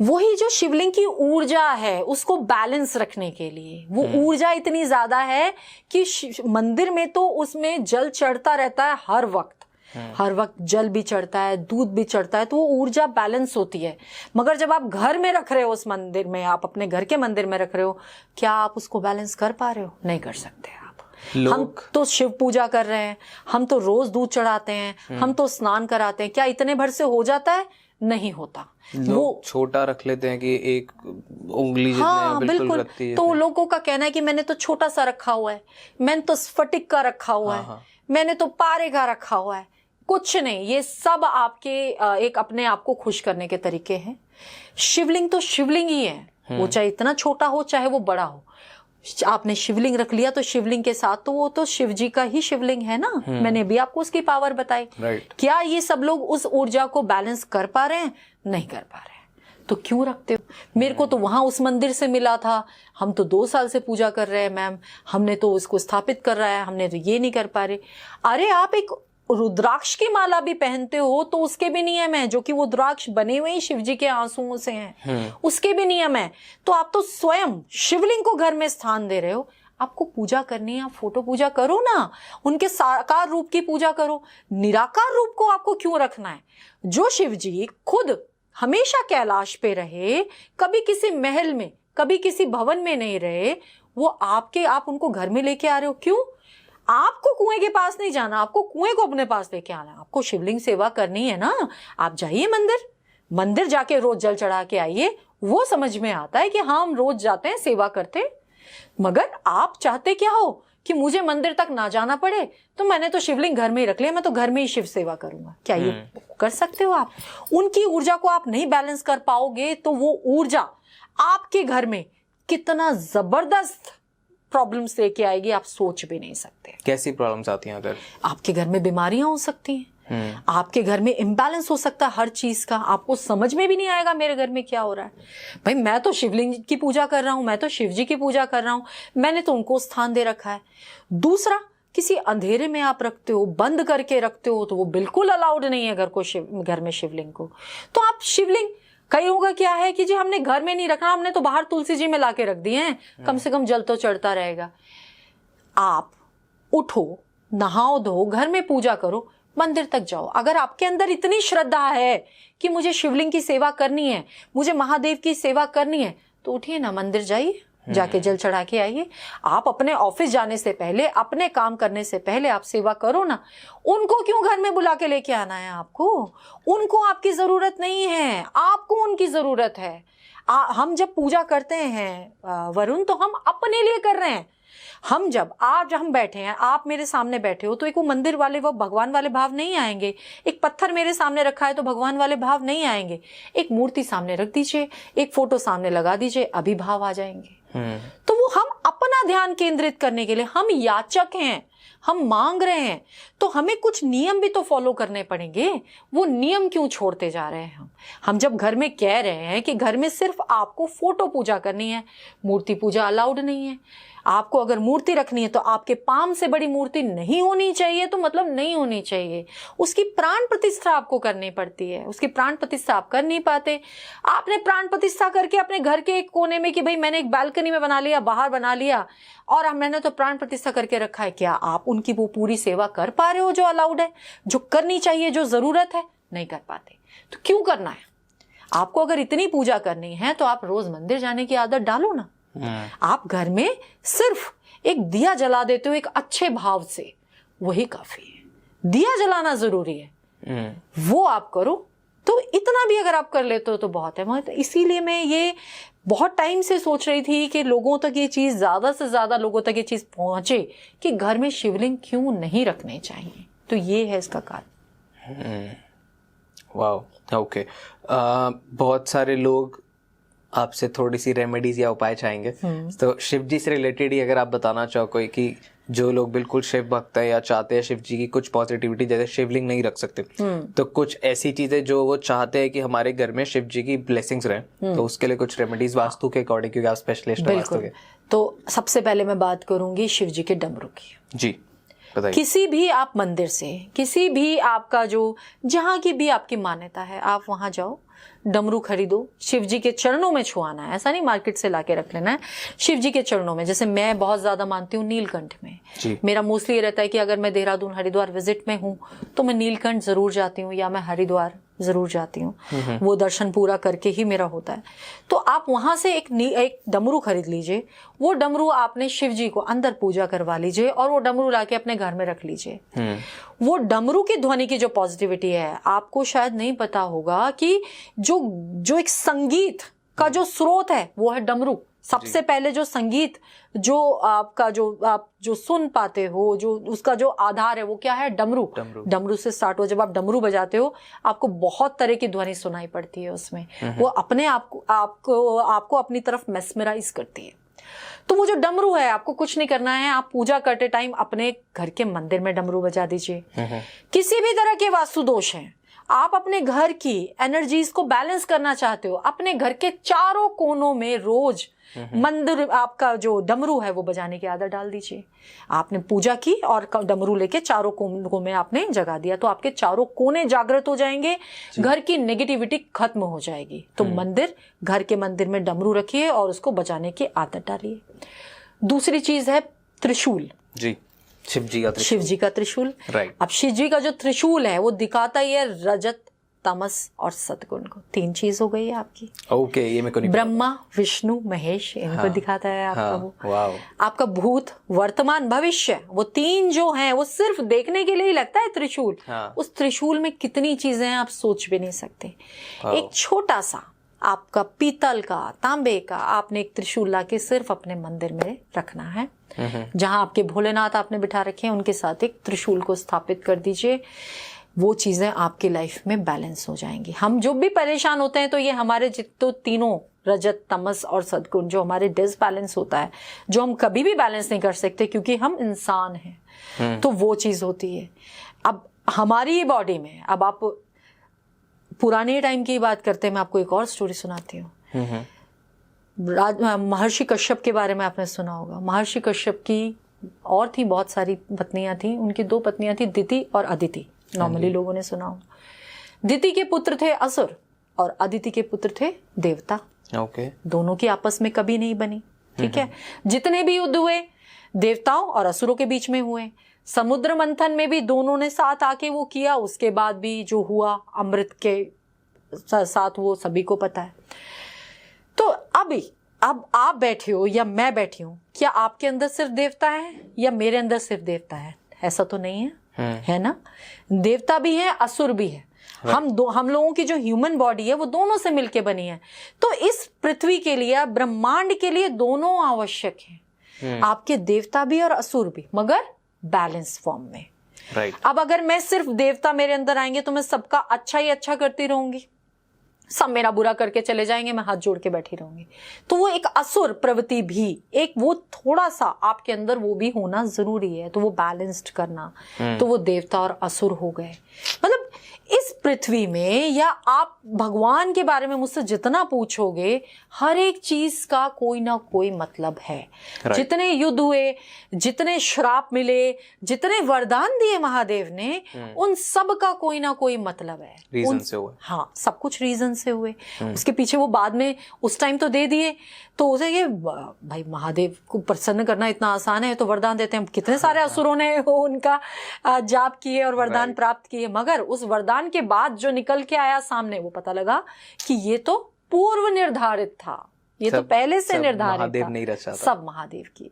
वही जो शिवलिंग की ऊर्जा है उसको बैलेंस रखने के लिए। वो ऊर्जा इतनी ज्यादा है कि मंदिर में तो उसमें जल चढ़ता रहता है हर वक्त, हर वक्त जल भी चढ़ता है, दूध भी चढ़ता है, तो वो ऊर्जा बैलेंस होती है। मगर जब आप घर में रख रहे हो, उस मंदिर में, आप अपने घर के मंदिर में रख रहे हो, क्या आप उसको बैलेंस कर पा रहे हो? नहीं कर सकते आप। हम तो शिव पूजा कर रहे हैं, हम तो रोज दूध चढ़ाते हैं, हम तो स्नान कराते हैं, क्या इतने भर से हो जाता है? नहीं होता। वो छोटा रख लेते हैं कि एक उंगली जितने हाँ, बिल्कुल रखती है। तो लोगों का कहना है कि मैंने तो छोटा सा रखा हुआ है, मैंने तो स्फटिक का रखा हुआ है, मैंने तो पारे का रखा हुआ है। कुछ नहीं, ये सब आपके एक अपने आप को खुश करने के तरीके हैं। शिवलिंग तो शिवलिंग ही है, वो चाहे इतना छोटा हो चाहे वो बड़ा हो। आपने शिवलिंग रख लिया तो शिवलिंग के साथ तो वो तो शिव जी का ही शिवलिंग है ना। मैंने भी आपको उसकी पावर बताई। क्या ये सब लोग उस ऊर्जा को बैलेंस कर पा रहे हैं? नहीं कर पा रहे हैं। तो क्यों रखते हो? मेरे को तो वहां उस मंदिर से मिला था, हम तो 2 साल से पूजा कर रहे हैं मैम, हमने तो उसको स्थापित कर रहा है, हमने तो ये नहीं कर पा रहे। अरे आप एक रुद्राक्ष की माला भी पहनते हो तो उसके भी नियम है, जो कि वो रुद्राक्ष बने हुए ही शिव जी के आंसुओं से हैं, उसके भी नियम है। तो आप तो स्वयं शिवलिंग को घर में स्थान दे रहे हो। आपको पूजा करनी है, आप फोटो पूजा करो ना, उनके साकार रूप की पूजा करो। निराकार रूप को आपको क्यों रखना है? जो शिव जी खुद हमेशा कैलाश पे रहे, कभी किसी महल में, कभी किसी भवन में नहीं रहे, वो आप उनको घर में लेके आ रहे हो। क्यों? आपको कुएं के पास नहीं जाना, आपको कुएं को अपने पास लेके आना है। आपको शिवलिंग सेवा करनी है ना, आप जाइए मंदिर जाके रोज जल चढ़ा के आइए। वो समझ में आता है कि हाँ, हम रोज जाते हैं, सेवा करते हैं। मगर आप चाहते क्या हो कि मुझे मंदिर तक ना जाना पड़े, तो मैंने तो शिवलिंग घर में ही रख लिया, मैं तो घर में ही शिव सेवा करूंगा। क्या ये कर सकते हो आप? उनकी ऊर्जा को आप नहीं बैलेंस कर पाओगे तो वो ऊर्जा आपके घर में कितना जबरदस्त प्रॉब्लम्स लेके आएगी, आप सोच भी नहीं सकते। कैसी प्रॉब्लम्स आती हैं? अगर आपके घर में बीमारियां हो सकती हैं, आपके घर में इम्बैलेंस हो सकता है हर चीज का, आपको समझ में भी नहीं आएगा मेरे घर में क्या हो रहा है। भाई मैं तो शिवलिंग की पूजा कर रहा हूं, मैं तो शिव जी की पूजा कर रहा हूं, मैंने तो उनको स्थान दे रखा है। दूसरा, किसी अंधेरे में आप रखते हो, बंद करके रखते हो, तो वो बिल्कुल अलाउड नहीं है घर में शिवलिंग को। तो आप शिवलिंग, कईयों का क्या है कि जी हमने घर में नहीं रखना, हमने तो बाहर तुलसी जी में लाके रख दिए हैं, कम से कम जल तो चढ़ता रहेगा। आप उठो, नहाओ धो, घर में पूजा करो, मंदिर तक जाओ। अगर आपके अंदर इतनी श्रद्धा है कि मुझे शिवलिंग की सेवा करनी है, मुझे महादेव की सेवा करनी है, तो उठिए ना, मंदिर जाइए, जाके जल चढ़ा के आइए। आप अपने ऑफिस जाने से पहले, अपने काम करने से पहले आप सेवा करो ना। उनको क्यों घर में बुला के लेके आना है आपको? उनको आपकी जरूरत नहीं है, आपको उनकी जरूरत है। हम जब पूजा करते हैं वरुण, तो हम अपने लिए कर रहे हैं। हम जब आज हम बैठे हैं, आप मेरे सामने बैठे हो, तो एक वो मंदिर वाले, वो भगवान वाले भाव नहीं आएंगे। एक पत्थर मेरे सामने रखा है तो भगवान वाले भाव नहीं आएंगे। एक मूर्ति सामने रख दीजिए, एक फोटो सामने लगा दीजिए, अभी भाव आ जाएंगे। तो वो हम अपना ध्यान केंद्रित करने के लिए, हम याचक हैं, हम मांग रहे हैं, तो हमें कुछ नियम भी तो फॉलो करने पड़ेंगे। वो नियम क्यों छोड़ते जा रहे हैं हम जब घर में कह रहे हैं कि घर में सिर्फ आपको फोटो पूजा करनी है, मूर्ति पूजा अलाउड नहीं है। आपको अगर मूर्ति रखनी है तो आपके पाम से बड़ी मूर्ति नहीं होनी चाहिए, तो मतलब नहीं होनी चाहिए। उसकी प्राण प्रतिष्ठा आपको करनी पड़ती है, उसकी प्राण प्रतिष्ठा आप कर नहीं पाते। आपने प्राण प्रतिष्ठा करके अपने घर के एक कोने में कि भाई मैंने एक बालकनी में बना लिया, बाहर बना लिया, और मैंने तो प्राण प्रतिष्ठा करके रखा है। क्या आप उनकी वो पूरी सेवा कर पा रहे हो जो अलाउड है, जो करनी चाहिए, जो जरूरत है? नहीं कर पाते। तो क्यों करना है? आपको अगर इतनी पूजा करनी है तो आप रोज मंदिर जाने की आदत डालो ना। आप घर में सिर्फ एक दिया जला देते हो एक अच्छे भाव से, वही काफी है। दिया जलाना जरूरी है, वो आप करो, तो इतना भी अगर आप कर लेते हो तो बहुत है। तो इसीलिए मैं ये बहुत टाइम से सोच रही थी कि लोगों तक ये चीज, ज्यादा से ज्यादा लोगों तक ये चीज पहुंचे कि घर में शिवलिंग क्यों नहीं रखने चाहिए। तो ये है इसका कारण। Wow, okay. बहुत सारे लोग आपसे थोड़ी सी रेमेडीज या उपाय चाहेंगे, तो शिव जी से रिलेटेड ही अगर आप बताना चाहो कोई, कि जो लोग बिल्कुल शिव भक्त है या चाहते हैं शिव जी की कुछ पॉजिटिविटी, जैसे शिवलिंग नहीं रख सकते, तो कुछ ऐसी चीजें जो वो चाहते हैं कि हमारे घर में शिव जी की ब्लेसिंग्स रहें, तो उसके लिए कुछ रेमेडीज वास्तु के अकॉर्डिंग, क्योंकि आप स्पेशलिस्ट हो वास्तु के। तो सबसे पहले मैं बात करूंगी शिव जी के डमरू की। जी बताइए। किसी भी आप मंदिर से, किसी भी आपका जो जहाँ की भी आपकी मान्यता है, आप वहां जाओ, डमरू खरीदो, शिव जी के चरणों में छुआना है, ऐसा नहीं मार्केट से लाके रख लेना है, शिव जी के चरणों में। जैसे मैं बहुत ज्यादा मानती हूँ नीलकंठ में, मेरा मोस्टली ये रहता है कि अगर मैं देहरादून हरिद्वार विजिट में हूँ तो मैं नीलकंठ जरूर जाती हूँ, या मैं हरिद्वार जरूर जाती हूँ, वो दर्शन पूरा करके ही मेरा होता है। तो आप वहां से एक डमरू खरीद लीजिए, वो डमरू आपने शिव जी को अंदर पूजा करवा लीजिए, और वो डमरू लाके अपने घर में रख लीजिए। वो डमरू की ध्वनि की जो पॉजिटिविटी है, आपको शायद नहीं पता होगा कि जो एक संगीत का जो स्रोत है वो है डमरू। सबसे पहले जो संगीत जो आपका जो आप जो सुन पाते हो, जो उसका जो आधार है, वो क्या है? डमरू। डमरू से स्टार्ट हो। जब आप डमरू बजाते हो आपको बहुत तरह की ध्वनि सुनाई पड़ती है उसमें, वो अपने आपको अपनी तरफ मेस्मराइज करती है। तो वो जो डमरू है, आपको कुछ नहीं करना है, आप पूजा करते टाइम अपने घर के मंदिर में डमरू बजा दीजिए। किसी भी तरह के वास्तु दोष हैं, आप अपने घर की एनर्जीज को बैलेंस करना चाहते हो, अपने घर के चारों कोनों में रोज मंदिर आपका जो डमरू है वो बजाने की आदत डाल दीजिए। आपने पूजा की और डमरू लेके चारों कोनों में आपने जगा दिया, तो आपके चारों कोने जागृत हो जाएंगे, घर की नेगेटिविटी खत्म हो जाएगी। तो घर के मंदिर में डमरू रखिए और उसको बजाने की आदत डालिए। दूसरी चीज है त्रिशूल। जी, शिव जी का त्रिशूल। राइट। अब शिव जी का जो त्रिशूल है वो दिखाता ही है रजत, तमस और सद्गुण को। 3 चीज हो गई है आपकी। ओके, ये मेरे को नहीं। ब्रह्मा, विष्णु, महेश, इनको दिखाता है आपका। वो वाओ। आपका भूत, वर्तमान, भविष्य, वो 3 जो हैं वो सिर्फ देखने के लिए ही लगता है त्रिशूल। उस त्रिशूल में कितनी चीजें हैं आप सोच भी नहीं सकते। एक छोटा सा आपका पीतल का, तांबे का, आपने एक त्रिशूल लाके सिर्फ अपने मंदिर में रखना है। जहां आपके भोलेनाथ आपने बिठा रखे हैं उनके साथ एक त्रिशूल को स्थापित कर दीजिए। वो चीजें आपकी लाइफ में बैलेंस हो जाएंगी। हम जो भी परेशान होते हैं तो ये हमारे जितने तीनों रजत, तमस और सद्गुण जो हमारे डिसबैलेंस होता है, जो हम कभी भी बैलेंस नहीं कर सकते क्योंकि हम इंसान हैं, तो वो चीज होती है। अब हमारी बॉडी में, अब आप पुराने टाइम की बात करते हैं, मैं आपको एक और स्टोरी सुनाती हूँ। महर्षि कश्यप के बारे में आपने सुना होगा। महर्षि कश्यप की और थी बहुत सारी पत्नियां थी, उनकी 2 पत्नियां थी, दिति और अदिति। नॉर्मली लोगों ने सुना होगा। दिति के पुत्र थे असुर और अदिति के पुत्र थे देवता। ओके। दोनों की आपस में कभी नहीं बनी। ठीक है। जितने भी युद्ध हुए देवताओं और असुरों के बीच में हुए। समुद्र मंथन में भी दोनों ने साथ आके वो किया, उसके बाद भी जो हुआ अमृत के साथ वो सभी को पता है। तो अब आप बैठे हो या मैं बैठी हूं, क्या आपके अंदर सिर्फ देवता है या मेरे अंदर सिर्फ देवता है? ऐसा तो नहीं है, है ना? देवता भी है, असुर भी है। हम लोगों की जो ह्यूमन बॉडी है वो दोनों से मिलके बनी है। तो इस पृथ्वी के लिए, ब्रह्मांड के लिए दोनों आवश्यक हैं। आपके देवता भी और असुर भी, मगर बैलेंस फॉर्म में। राइट। अब अगर मैं सिर्फ देवता मेरे अंदर आएंगे तो मैं सबका अच्छा ही अच्छा करती रहूंगी, सब मेरा बुरा करके चले जाएंगे, मैं हाथ जोड़ के बैठी रहूंगी। तो वो एक असुर प्रवृत्ति भी, एक वो थोड़ा सा आपके अंदर वो भी होना जरूरी है। तो वो बैलेंस्ड करना, तो वो देवता और असुर हो गए। मतलब इस पृथ्वी में, या आप भगवान के बारे में मुझसे जितना पूछोगे, हर एक चीज का कोई ना कोई मतलब है। जितने युद्ध हुए, जितने श्राप मिले, जितने वरदान दिए महादेव ने, उन सब का कोई ना कोई मतलब है। रीजन से हुआ। हाँ, सब कुछ रीजन से हुए। उसके पीछे वो बाद में उस टाइम तो दे दिए, तो उसे ये भाई महादेव को प्रसन्न करना इतना आसान है, तो वरदान देते हैं। कितने सारे असुरों ने उनका जाप किए और वरदान प्राप्त किए, मगर उस वरदान के बाद जो निकल के आया सामने, वो पता लगा कि ये तो पूर्व निर्धारित था, ये तो पहले से निर्धारित महादेव नहीं रचा था। सब महादेव की।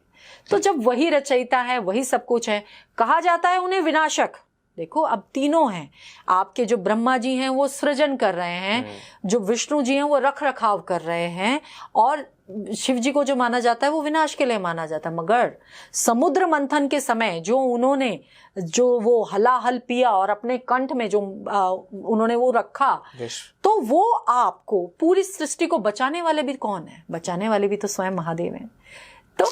तो जब वही रचयिता है, वही सब कुछ है, कहा जाता है उन्हें विनाशक। देखो अब तीनों हैं आपके, जो ब्रह्मा जी हैं वो सृजन कर रहे हैं, जो विष्णु जी हैं वो रख रखाव कर रहे हैं, और शिव जी को जो माना जाता है वो विनाश के लिए माना जाता है, मगर समुद्र मंथन के समय जो उन्होंने जो वो हलाहल पिया और अपने कंठ में जो उन्होंने वो रखा, तो वो आपको पूरी सृष्टि को बचाने वाले भी कौन है? बचाने वाले भी तो स्वयं महादेव हैं। तो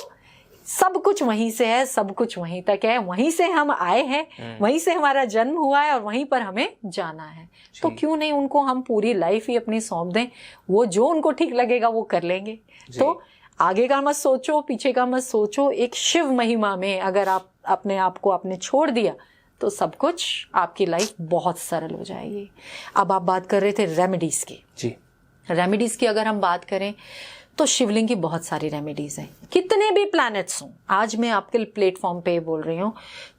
सब कुछ वहीं से है, सब कुछ वहीं तक है, वहीं से हम आए हैं, वहीं से हमारा जन्म हुआ है और वहीं पर हमें जाना है। तो क्यों नहीं उनको हम पूरी लाइफ ही अपनी सौंप दें, वो जो उनको ठीक लगेगा वो कर लेंगे। तो आगे का मत सोचो, पीछे का मत सोचो, एक शिव महिमा में अगर आप अपने आप को आपने छोड़ दिया तो सब कुछ आपकी लाइफ बहुत सरल हो जाएगी। अब आप बात कर रहे थे रेमेडीज की। जी, रेमेडीज की अगर हम बात करें तो शिवलिंग की बहुत सारी रेमेडीज हैं। कितने भी प्लैनेट्स हों, आज मैं आपके प्लेटफॉर्म पे बोल रही हूँ,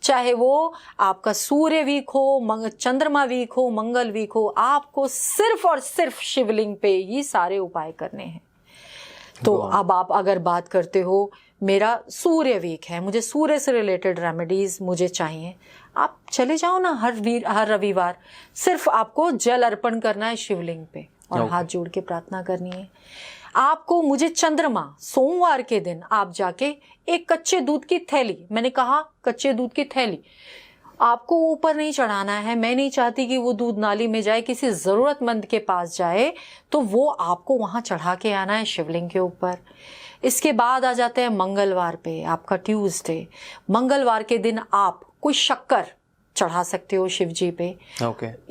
चाहे वो आपका सूर्य वीक हो, चंद्रमा वीक हो, मंगल वीक हो, आपको सिर्फ और सिर्फ शिवलिंग पे ये सारे उपाय करने हैं। तो अब आप अगर बात करते हो मेरा सूर्य वीक है, मुझे सूर्य से रिलेटेड रेमेडीज मुझे चाहिए, आप चले जाओ ना हर रविवार, सिर्फ आपको जल अर्पण करना है शिवलिंग पे और हाथ जोड़ के प्रार्थना करनी है। आपको मुझे चंद्रमा सोमवार के दिन आप जाके एक कच्चे दूध की थैली, मैंने कहा कच्चे दूध की थैली आपको ऊपर नहीं चढ़ाना है। मैं नहीं चाहती कि वो दूध नाली में जाए, किसी जरूरतमंद के पास जाए, तो वो आपको वहां चढ़ा के आना है शिवलिंग के ऊपर। इसके बाद आ जाते हैं मंगलवार पे, आपका ट्यूसडे। मंगलवार के दिन आप कोई शक्कर चढ़ा सकते हो शिव जी पे,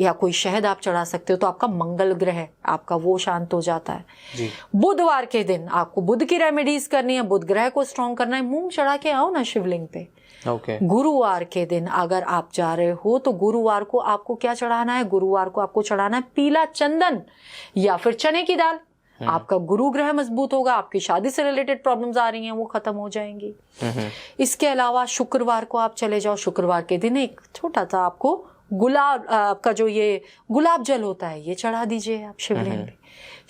या कोई शहद आप चढ़ा सकते हो, तो आपका मंगल ग्रह आपका वो शांत हो जाता है जी। बुधवार के दिन आपको बुध की रेमेडीज करनी है, बुध ग्रह को स्ट्रॉन्ग करना है, मूंग चढ़ा के आओ ना शिवलिंग पे। गुरुवार के दिन अगर आप जा रहे हो तो गुरुवार को आपको क्या चढ़ाना है? गुरुवार को आपको चढ़ाना है पीला चंदन या फिर चने की दाल। आपका गुरु ग्रह मजबूत होगा, आपकी शादी से रिलेटेड प्रॉब्लम्स आ रही हैं वो खत्म हो जाएंगी। इसके अलावा शुक्रवार को आप चले जाओ, शुक्रवार के दिन एक छोटा सा आपको गुलाब का जो ये गुलाब जल होता है ये चढ़ा दीजिए आप शिवलिंग पे।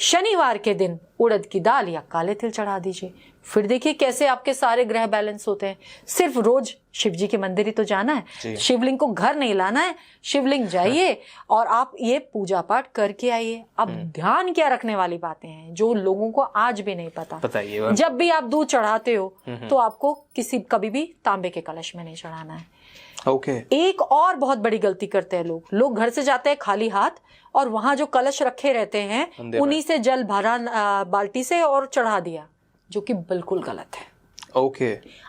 शनिवार के दिन उड़द की दाल या काले तिल चढ़ा दीजिए। फिर देखिए कैसे आपके सारे ग्रह बैलेंस होते हैं। सिर्फ रोज शिव जी के मंदिर ही तो जाना है, शिवलिंग को घर नहीं लाना है। शिवलिंग जाइए और आप ये पूजा पाठ करके आइए। अब ध्यान क्या रखने वाली बातें हैं जो लोगों को आज भी नहीं पता। बताइए। जब भी आप दूध चढ़ाते हो तो आपको कभी भी तांबे के कलश में नहीं चढ़ाना है। एक और बहुत बड़ी गलती करते हैं लोग घर से जाते हैं खाली हाथ और वहां जो कलश रखे रहते हैं उन्हीं से जल भरा बाल्टी से और चढ़ा दिया, जो कि बिल्कुल गलत है।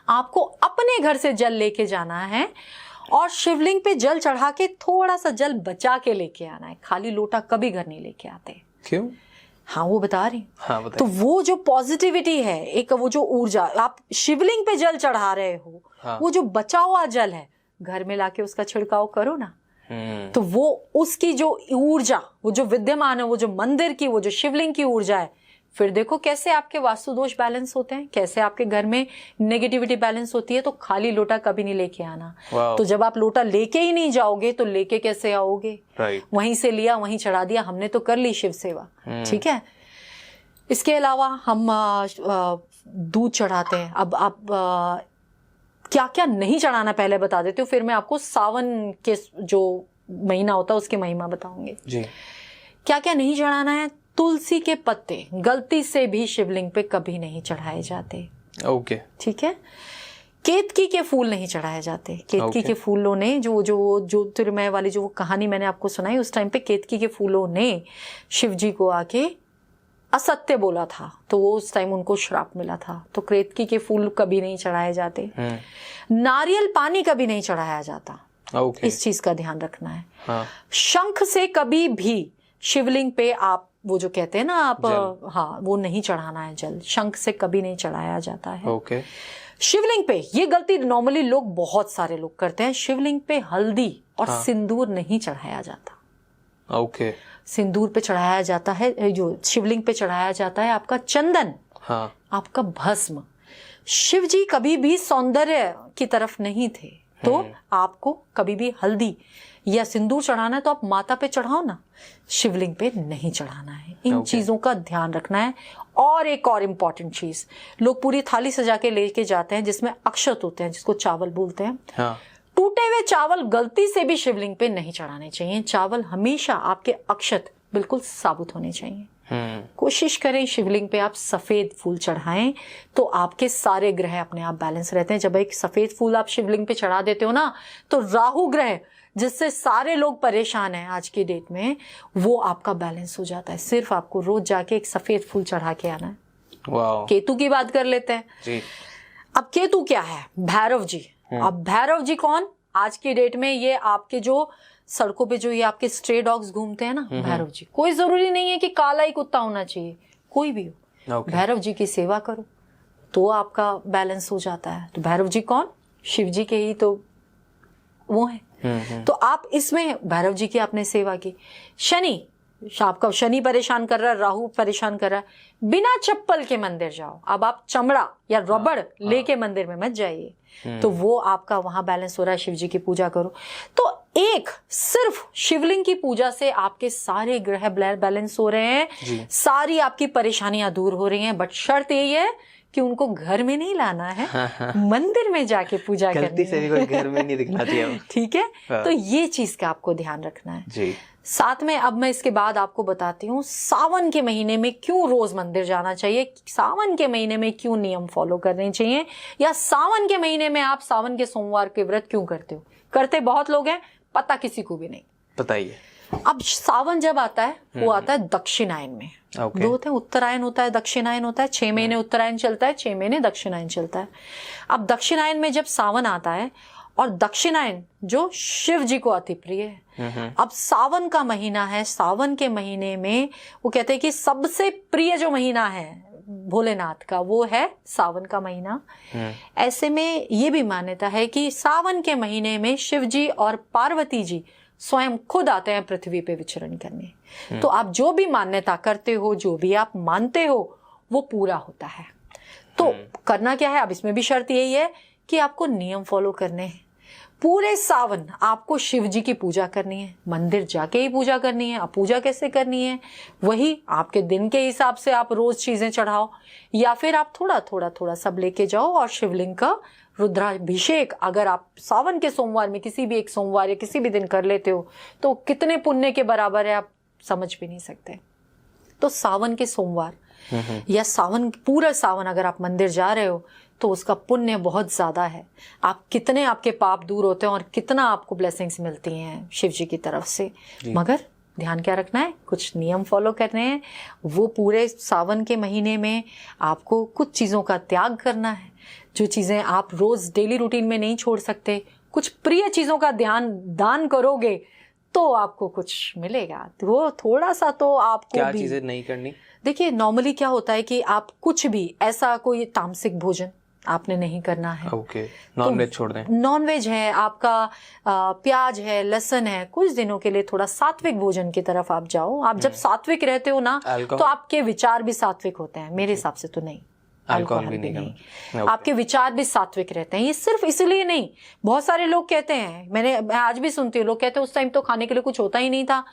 आपको अपने घर से जल लेके जाना है और शिवलिंग पे जल चढ़ा के थोड़ा सा जल बचा के लेके आना है। खाली लोटा कभी घर नहीं लेके आते। क्यों? हाँ वो बता रही। तो वो जो पॉजिटिविटी है, एक वो जो ऊर्जा आप शिवलिंग पे जल चढ़ा रहे हो, वो जो बचा हुआ जल है घर में लाके उसका छिड़काव करो ना। तो वो उसकी जो ऊर्जा, वो जो विद्यमान है, वो जो मंदिर की, वो जो शिवलिंग की ऊर्जा है, फिर देखो कैसे आपके वास्तु दोष बैलेंस होते हैं, कैसे आपके घर में नेगेटिविटी बैलेंस होती है। तो खाली लोटा कभी नहीं लेके आना। तो जब आप लोटा लेके ही नहीं जाओगे तो लेके कैसे आओगे? वहीं से लिया वहीं चढ़ा दिया, हमने तो कर ली शिव सेवा। ठीक है। इसके अलावा हम दूध चढ़ाते हैं। अब आप क्या क्या नहीं चढ़ाना पहले बता देती हूँ, फिर मैं आपको सावन के जो महीना होता है उसकी महिमा बताऊंगी जी। क्या क्या नहीं चढ़ाना है? तुलसी के पत्ते गलती से भी शिवलिंग पे कभी नहीं चढ़ाए जाते। ठीक है। केतकी के फूल नहीं चढ़ाए जाते। केतकी के फूलों ने जो ज्योतिर्मय वाली जो कहानी मैंने आपको सुनाई, उस टाइम पे केतकी के फूलों ने शिव जी को आके असत्य बोला था, तो वो उस टाइम उनको श्राप मिला था। तो केतकी के फूल कभी नहीं चढ़ाए जाते। नारियल पानी कभी नहीं चढ़ाया जाता। इस चीज का ध्यान रखना है। शंख से कभी भी शिवलिंग पे आप वो जो कहते हैं ना आप वो नहीं चढ़ाना है जल। शंख से कभी नहीं चढ़ाया जाता है। शिवलिंग पे ये गलती नॉर्मली लोग बहुत सारे लोग करते हैं, शिवलिंग पे हल्दी और सिंदूर नहीं चढ़ाया जाता। सिंदूर पे चढ़ाया जाता है, जो शिवलिंग पे चढ़ाया जाता है आपका चंदन, आपका भस्म। शिव जी कभी भी सौंदर्य की तरफ नहीं थे, तो आपको कभी भी हल्दी या सिंदूर चढ़ाना है तो आप माता पे चढ़ाओ ना, शिवलिंग पे नहीं चढ़ाना है। इन चीजों का ध्यान रखना है। और एक और इम्पॉर्टेंट चीज, लोग पूरी थाली सजा के लेके जाते हैं जिसमें अक्षत होते हैं, जिसको चावल बोलते हैं। टूटे हुए चावल गलती से भी शिवलिंग पे नहीं चढ़ाने चाहिए। चावल हमेशा आपके अक्षत बिल्कुल साबुत होने चाहिए। कोशिश करें शिवलिंग पे आप सफेद फूल चढ़ाएं, तो आपके सारे ग्रह अपने आप बैलेंस रहते हैं। जब एक सफेद फूल आप शिवलिंग पे चढ़ा देते हो ना, तो राहु ग्रह जिससे सारे लोग परेशान हैं आज की डेट में, वो आपका बैलेंस हो जाता है। सिर्फ आपको रोज जाके एक सफेद फूल चढ़ा के आना है। वाह। केतु की बात कर लेते हैं जी। अब केतु क्या है? भैरव जी। अब भैरव जी कौन? आज की डेट में ये आपके जो सड़कों पे जो ये आपके स्ट्रे डॉग्स घूमते हैं ना, भैरव जी। कोई जरूरी नहीं है कि काला ही कुत्ता होना चाहिए, कोई भी हो। भैरव जी की सेवा करो तो आपका बैलेंस हो जाता है। तो भैरव जी कौन? शिव जी के ही तो वो है। तो आप इसमें भैरव जी की आपने सेवा की। शनि, आपका शनि परेशान कर रहा है, राहु परेशान कर रहा है, बिना चप्पल के मंदिर जाओ। अब आप चमड़ा या रबड़ लेके मंदिर में मत जाइए, तो वो आपका वहां बैलेंस हो रहा है। शिव जी की पूजा करो। तो एक सिर्फ शिवलिंग की पूजा से आपके सारे ग्रह बैलेंस हो रहे हैं, सारी आपकी परेशानियां दूर हो रही हैं। बट शर्त यही है कि उनको घर में नहीं लाना है, मंदिर में जाके पूजा करनी है। कोई घर में नहीं दिखना चाहिए। ठीक है, तो ये चीज का आपको ध्यान रखना है जी। साथ में अब मैं इसके बाद आपको बताती हूँ सावन के महीने में क्यों रोज मंदिर जाना चाहिए, सावन के महीने में क्यों नियम फॉलो करने चाहिए, या सावन के महीने में आप सावन के सोमवार के व्रत क्यों करते हो। करते बहुत लोग हैं, पता किसी को भी नहीं। बताइए। अब सावन जब आता है वो आता है दक्षिणायन में। दो होते हैं, उत्तरायण होता है, दक्षिणायन होता है। 6 महीने उत्तरायण चलता है, 6 महीने दक्षिणायन चलता है। अब दक्षिणायन में जब सावन आता है, और दक्षिणायन जो शिव जी को अति प्रिय है। अब सावन का महीना है, सावन के महीने में वो कहते हैं कि सबसे प्रिय जो महीना है भोलेनाथ का, वो है सावन का महीना। ऐसे में ये भी मान्यता है कि सावन के महीने में शिव जी और पार्वती जी स्वयं खुद आते हैं पृथ्वी पे विचरण करने। तो आप जो भी मान्यता करते हो, जो भी आप मानते हो, वो पूरा होता है। तो करना क्या है? अब इसमें भी शर्त यही है कि आपको नियम फॉलो करने हैं। पूरे सावन आपको शिव जी की पूजा करनी है, मंदिर जाके ही पूजा करनी है। अब पूजा कैसे करनी है? वही आपके दिन के हिसाब से आप रोज चीजें चढ़ाओ, या फिर आप थोड़ा सब लेके जाओ और शिवलिंग का रुद्राभिषेक अगर आप सावन के सोमवार में किसी भी एक सोमवार या किसी भी दिन कर लेते हो, तो कितने पुण्य के बराबर है आप समझ भी नहीं सकते। तो सावन के सोमवार या सावन, पूरा सावन अगर आप मंदिर जा रहे हो, तो उसका पुण्य बहुत ज्यादा है। आप कितने आपके पाप दूर होते हैं और कितना आपको ब्लेसिंग्स मिलती हैं शिव जी की तरफ से। मगर ध्यान क्या रखना है? कुछ नियम फॉलो करने हैं। वो पूरे सावन के महीने में आपको कुछ चीजों का त्याग करना है, जो चीजें आप रोज डेली रूटीन में नहीं छोड़ सकते। कुछ प्रिय चीजों का दान करोगे तो आपको कुछ मिलेगा। तो वो थोड़ा सा तो आपको क्या चीजें नहीं करनी? देखिए, नॉर्मली क्या होता है कि आप कुछ भी ऐसा कोई तामसिक भोजन आपने नहीं करना है। ओके, नॉनवेज छोड़ दें। नॉनवेज है आपका, प्याज है, लहसुन है, कुछ दिनों के लिए थोड़ा सात्विक भोजन की तरफ आप जाओ। आप जब सात्विक रहते हो ना, तो आपके विचार भी सात्विक होते हैं। मेरे हिसाब से तो नहीं, अल्कोहल भी नहीं। आपके विचार भी सात्विक रहते हैं। ये सिर्फ इसलिए नहीं, बहुत सारे लोग कहते हैं, मैं आज भी सुनती हूँ, लोग कहते हैं उस टाइम तो खाने के लिए कुछ होता ही नहीं था,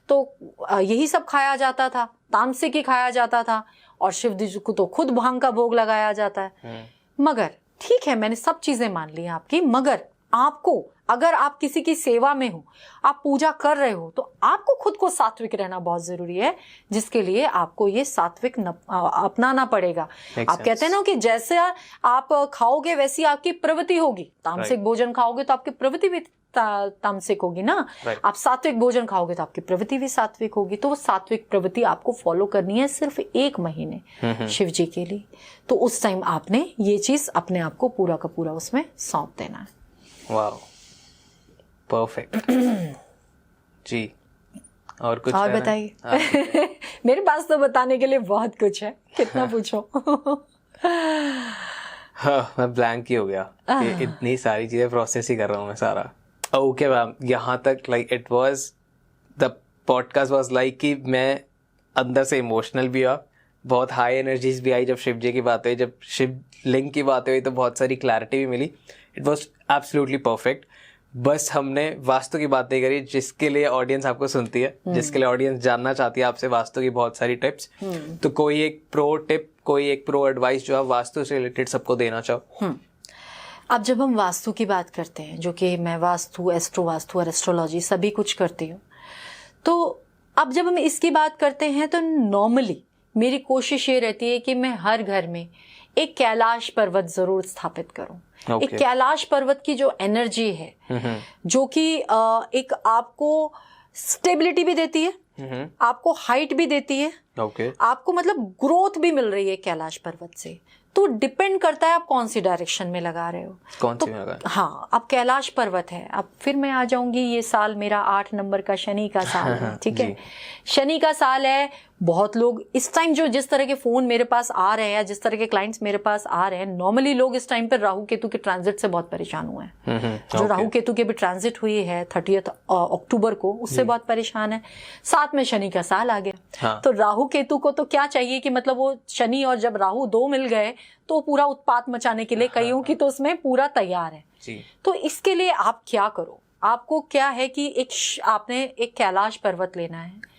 तो यही सब खाया जाता था, तामसिक ही खाया जाता था, और शिव जी को तो खुद भांग का भोग लगाया जाता है। मगर ठीक है, मैंने सब चीजें मान ली आपकी, मगर आपको अगर आप किसी की सेवा में हो, आप पूजा कर रहे हो, तो आपको खुद को सात्विक रहना बहुत जरूरी है, जिसके लिए आपको ये सात्विक अपनाना पड़ेगा। आप कहते हैं ना कि जैसे आप खाओगे वैसी आपकी प्रवृत्ति होगी। तामसिक भोजन खाओगे तो आपकी प्रवृत्ति भी तामसिक होगी ना। आप सात्विक भोजन खाओगे तो आपकी प्रवृत्ति भी सात्विक होगी। तो वो सात्विक प्रवृत्ति आपको फॉलो करनी है सिर्फ 1 महीने शिव जी के लिए। तो उस टाइम आपने ये चीज अपने आप को पूरा का पूरा उसमें सौंप देना है। वाह, परफेक्ट। जी, और कुछ और बताइए। मेरे पास तो बताने के लिए बहुत कुछ है, कितना पूछो। हाँ, मैं ब्लैंक ही हो गया कि इतनी सारी चीजें प्रोसेस ही कर रहा हूँ मैं सारा। ओके मैम, यहाँ तक like it was the podcast was like कि मैं अंदर से इमोशनल भी हुआ, बहुत हाई एनर्जीज भी आई जब शिव जी की बात हुई, जब शिव लिंग की बातें हुई तो बहुत सारी क्लैरिटी भी मिली। It was absolutely perfect. बस हमने वास्तु की बातें करी, जिसके लिए ऑडियंस आपको सुनती है, जिसके लिए ऑडियंस जानना चाहती है आपसे वास्तु की बहुत सारी टिप्स। तो कोई एक प्रो टिप, कोई एक प्रो एडवाइस जो आप वास्तु से रिलेटेड सबको देना चाहो? अब जब हम वास्तु की बात करते हैं, जो कि मैं वास्तु, एस्ट्रो वास्तु और एस्ट्रोलॉजी सभी कुछ करती हूँ, तो अब जब हम इसकी बात करते हैं तो नॉर्मली मेरी कोशिश ये रहती है कि मैं हर घर में एक कैलाश पर्वत जरूर स्थापित करूं। Okay. एक कैलाश पर्वत की जो एनर्जी है, जो कि एक आपको स्टेबिलिटी भी देती है, आपको हाइट भी देती है, आपको मतलब ग्रोथ भी मिल रही है कैलाश पर्वत से। तो डिपेंड करता है आप कौन सी डायरेक्शन में लगा रहे हो। कौन सी में लगा? हाँ, अब कैलाश पर्वत है। अब फिर मैं आ जाऊंगी, ये साल मेरा 8 नंबर का शनि का साल है, ठीक है। शनि का साल है। बहुत लोग इस टाइम जो जिस तरह के फोन मेरे पास आ रहे हैं, जिस तरह के क्लाइंट्स मेरे पास आ रहे हैं, नॉर्मली लोग इस टाइम पर राहु केतु के ट्रांजिट से बहुत परेशान हुए हैं। जो राहु केतु के भी ट्रांजिट हुई है 30 अक्टूबर को, उससे बहुत परेशान है। साथ में शनि का साल आ गया। तो राहु केतु को तो क्या चाहिए कि मतलब वो शनि और जब राहु दो मिल गए तो पूरा उत्पात मचाने के लिए कईयों की तो उसमें पूरा तैयार है जी। तो इसके लिए आप क्या करो, आपको क्या है कि आपने एक कैलाश पर्वत लेना है।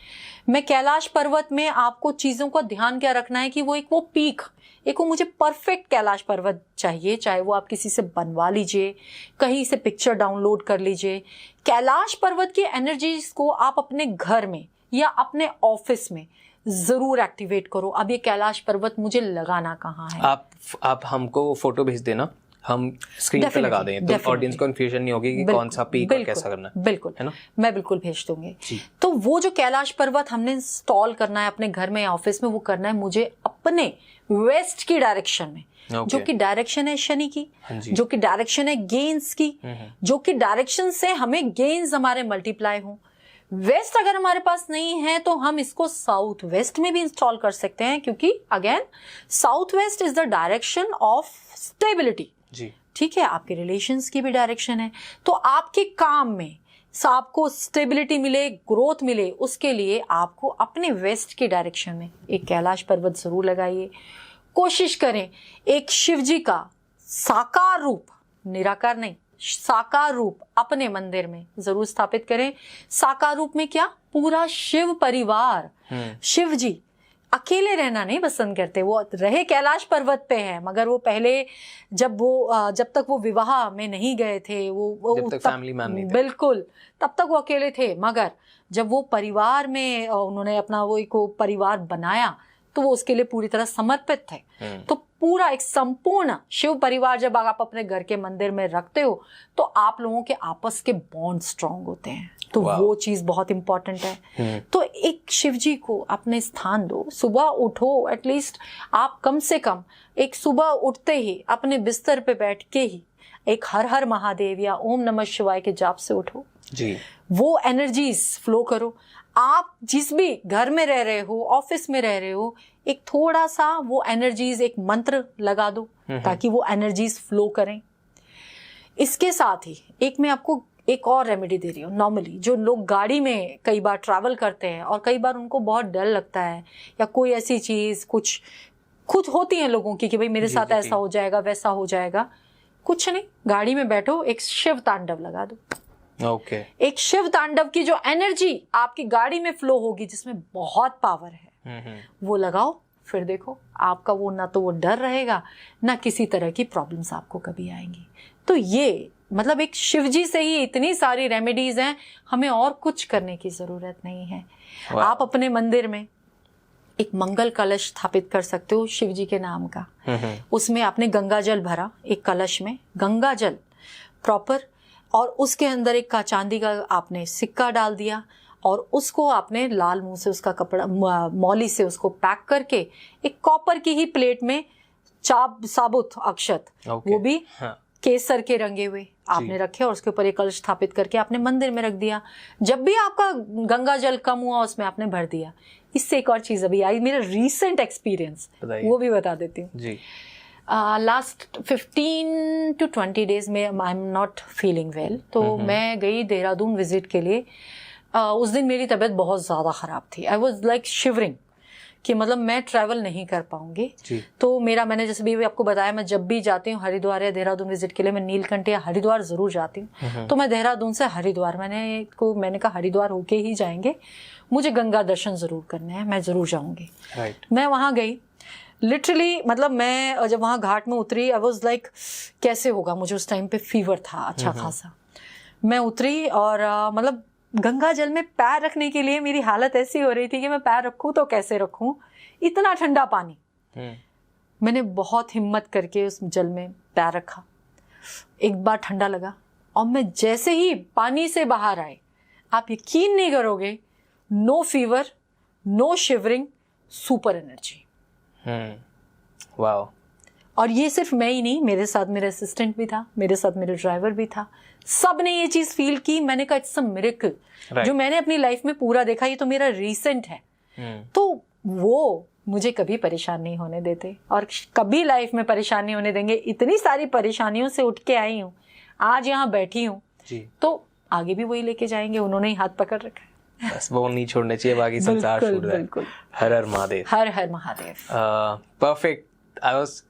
मैं कैलाश पर्वत में आपको चीजों का ध्यान क्या रखना है कि वो पीक, वो मुझे परफेक्ट कैलाश पर्वत चाहिए। चाहे वो आप किसी से बनवा लीजिए, कहीं से पिक्चर डाउनलोड कर लीजिए। कैलाश पर्वत की एनर्जीज को आप अपने घर में या अपने ऑफिस में जरूर एक्टिवेट करो। अब ये कैलाश पर्वत मुझे लगाना कहाँ है? आप हमको फोटो भेज देना, हम स्क्रीन पे लगा दें, तो ऑडियंस को कंफ्यूजन नहीं होगी कि कौन सा पीक और कैसा करना है। बिल्कुल, है ना? मैं बिल्कुल भेज दूंगी। तो वो जो कैलाश पर्वत हमने इंस्टॉल करना है अपने घर में या ऑफिस में, वो करना है मुझे अपने वेस्ट की डायरेक्शन में, जो कि डायरेक्शन है शनि की, जो कि डायरेक्शन है गेन्स की, जो कि डायरेक्शन से हमें गेन्स हमारे मल्टीप्लाई हो। वेस्ट अगर हमारे पास नहीं है तो हम इसको साउथ वेस्ट में भी इंस्टॉल कर सकते हैं, क्योंकि again south west is the direction of stability. ठीक है, आपके रिलेशंस की भी डायरेक्शन है। तो आपके काम में आपको स्टेबिलिटी मिले, ग्रोथ मिले, उसके लिए आपको अपने वेस्ट की डायरेक्शन में एक कैलाश पर्वत जरूर लगाइए। कोशिश करें एक शिव जी का साकार रूप, निराकार नहीं, साकार रूप अपने मंदिर में जरूर स्थापित करें। साकार रूप में क्या, पूरा शिव परिवार। शिव जी अकेले रहना नहीं पसंद करते, वो रहे कैलाश पर्वत पे हैं, मगर वो पहले जब तक वो विवाह में नहीं गए थे, वो जब तक फैमिली मैन नहीं थे, बिल्कुल तब तक वो अकेले थे। मगर जब वो परिवार में उन्होंने अपना वो एक परिवार बनाया तो वो उसके लिए पूरी तरह समर्पित थे। तो पूरा एक संपूर्ण शिव परिवार जब आप अपने घर के मंदिर में रखते हो तो आप लोगों के आपस के बॉन्ड स्ट्रांग होते हैं। तो वो चीज बहुत इंपॉर्टेंट है। तो एक शिव जी को अपने स्थान दो। सुबह उठो, एटलीस्ट आप कम से कम एक सुबह उठते ही अपने बिस्तर पे बैठ के ही एक हर हर महादेव या ओम नमः शिवाय के जाप से उठो जी। वो एनर्जीज फ्लो करो। आप जिस भी घर में रह रहे हो, ऑफिस में रह रहे हो, एक थोड़ा सा वो एनर्जीज, एक मंत्र लगा दो ताकि वो एनर्जीज फ्लो करें। इसके साथ ही एक मैं आपको एक और रेमेडी दे रही हूँ। नॉर्मली जो लोग गाड़ी में कई बार ट्रैवल करते हैं और कई बार उनको बहुत डर लगता है या कोई ऐसी चीज कुछ होती है लोगों की कि भाई मेरे साथ ऐसा हो जाएगा, वैसा हो जाएगा। कुछ नहीं, गाड़ी में बैठो, एक शिव तांडव लगा दो। एक शिव तांडव की जो एनर्जी आपकी गाड़ी में फ्लो होगी, जिसमें बहुत पावर है, वो लगाओ। फिर देखो आपका वो ना तो वो डर रहेगा, ना किसी तरह की प्रॉब्लम्स आपको कभी आएंगी। तो ये मतलब एक शिवजी से ही इतनी सारी रेमेडीज हैं, हमें और कुछ करने की जरूरत नहीं है। आप अपने मंदिर में एक मंगल कलश स्थापित कर सकते हो शिवजी के नाम का। उसमें आपने गंगा जल भरा, एक कलश में गंगा जल प्रॉपर, और उसके अंदर एक चांदी का आपने सिक्का डाल दिया और उसको आपने लाल मुंह से उसका कपड़ा मौली से उसको पैक करके एक कॉपर की ही प्लेट में साबुत अक्षत, वो भी केसर के रंगे हुए आपने रखे और उसके ऊपर एक कलश स्थापित करके आपने मंदिर में रख दिया। जब भी आपका गंगा जल कम हुआ उसमें आपने भर दिया। इससे एक और चीज अभी आई, मेरा रीसेंट एक्सपीरियंस, वो भी बता देती हूँ जी। लास्ट 15 to 20 डेज में I am not feeling well, तो मैं गई देहरादून विजिट के लिए। उस दिन मेरी तबीयत बहुत ज़्यादा ख़राब थी। आई वॉज लाइक शिवरिंग कि मतलब मैं ट्रैवल नहीं कर पाऊंगी। तो मैंने जैसे भी आपको बताया, मैं जब भी जाती हूँ हरिद्वार या देहरादून विजिट के लिए, मैं नीलकंठ या हरिद्वार ज़रूर जाती हूँ। तो मैं देहरादून से हरिद्वार, मैंने कहा हरिद्वार होके ही जाएंगे, मुझे गंगा दर्शन ज़रूर करने हैं, मैं ज़रूर जाऊँगी। मैं वहाँ गई, लिटरली मतलब मैं जब वहाँ घाट में उतरी, आई वॉज लाइक कैसे होगा, मुझे उस टाइम पे फीवर था अच्छा खासा। मैं उतरी और मतलब गंगा जल में पैर रखने के लिए मेरी हालत ऐसी हो रही थी कि मैं पैर रखूं तो कैसे रखूं, इतना ठंडा पानी। मैंने बहुत हिम्मत करके उस जल में पैर रखा, एक बार ठंडा लगा और मैं जैसे ही पानी से बाहर आए, आप यकीन नहीं करोगे, no fever, no shivering, super energy. Wow. और ये सिर्फ मैं ही नहीं, मेरे साथ मेरा असिस्टेंट भी था, मेरे साथ मेरा ड्राइवर भी था, सब ने ये चीज फील की। मैंने कहा इट्स अ मिरेकल, जो मैंने अपनी लाइफ में पूरा देखा, ये तो मेरा रीसेंट है। तो वो मुझे कभी परेशान नहीं होने देते और कभी लाइफ में परेशान नहीं होने देंगे। इतनी सारी परेशानियों से उठ के आई हूँ, आज यहाँ बैठी हूँ, तो आगे भी वही लेके जाएंगे, उन्होंने ही हाथ पकड़ रखा है। बस वो नहीं छोड़ने चाहिए, बाकी संसार छूट जाए। हर हर महादेव। हर हर महादेव। परफेक्ट।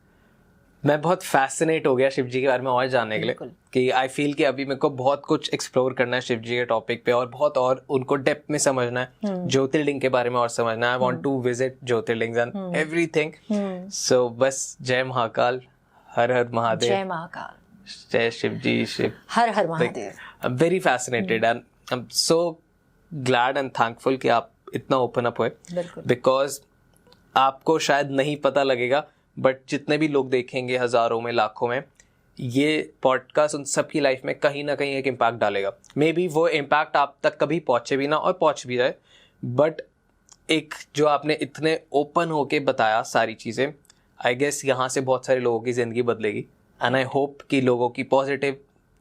मैं बहुत फैसिनेट हो गया शिव जी के बारे में और जानने के लिए, कि आई फील कि अभी मेरे को बहुत कुछ एक्सप्लोर करना है शिव जी के टॉपिक पे, और बहुत और उनको डेप्थ में समझना है, ज्योतिर्लिंग के बारे में और समझना है। I want to visit Jyotirlinga and everything. So बस जय महाकाल, हर हर महादेव। जय महाकाल, जय शिव जी, शिव हर हर Mahadev. I am very fascinated and I am so glad and thankful कि आप इतना ओपन अप हुए, बिकॉज आपको शायद नहीं पता लगेगा, बट जितने भी लोग देखेंगे, हजारों में, लाखों में, ये पॉडकास्ट उन सबकी लाइफ में कहीं ना कहीं एक इम्पैक्ट डालेगा। मे बी वो इम्पैक्ट आप तक कभी पहुंचे भी ना, और पहुंच भी जाए, बट एक जो आपने इतने ओपन होके बताया सारी चीज़ें, आई गेस यहाँ से बहुत सारे लोगों की ज़िंदगी बदलेगी, एंड आई होप कि लोगों की पॉजिटिव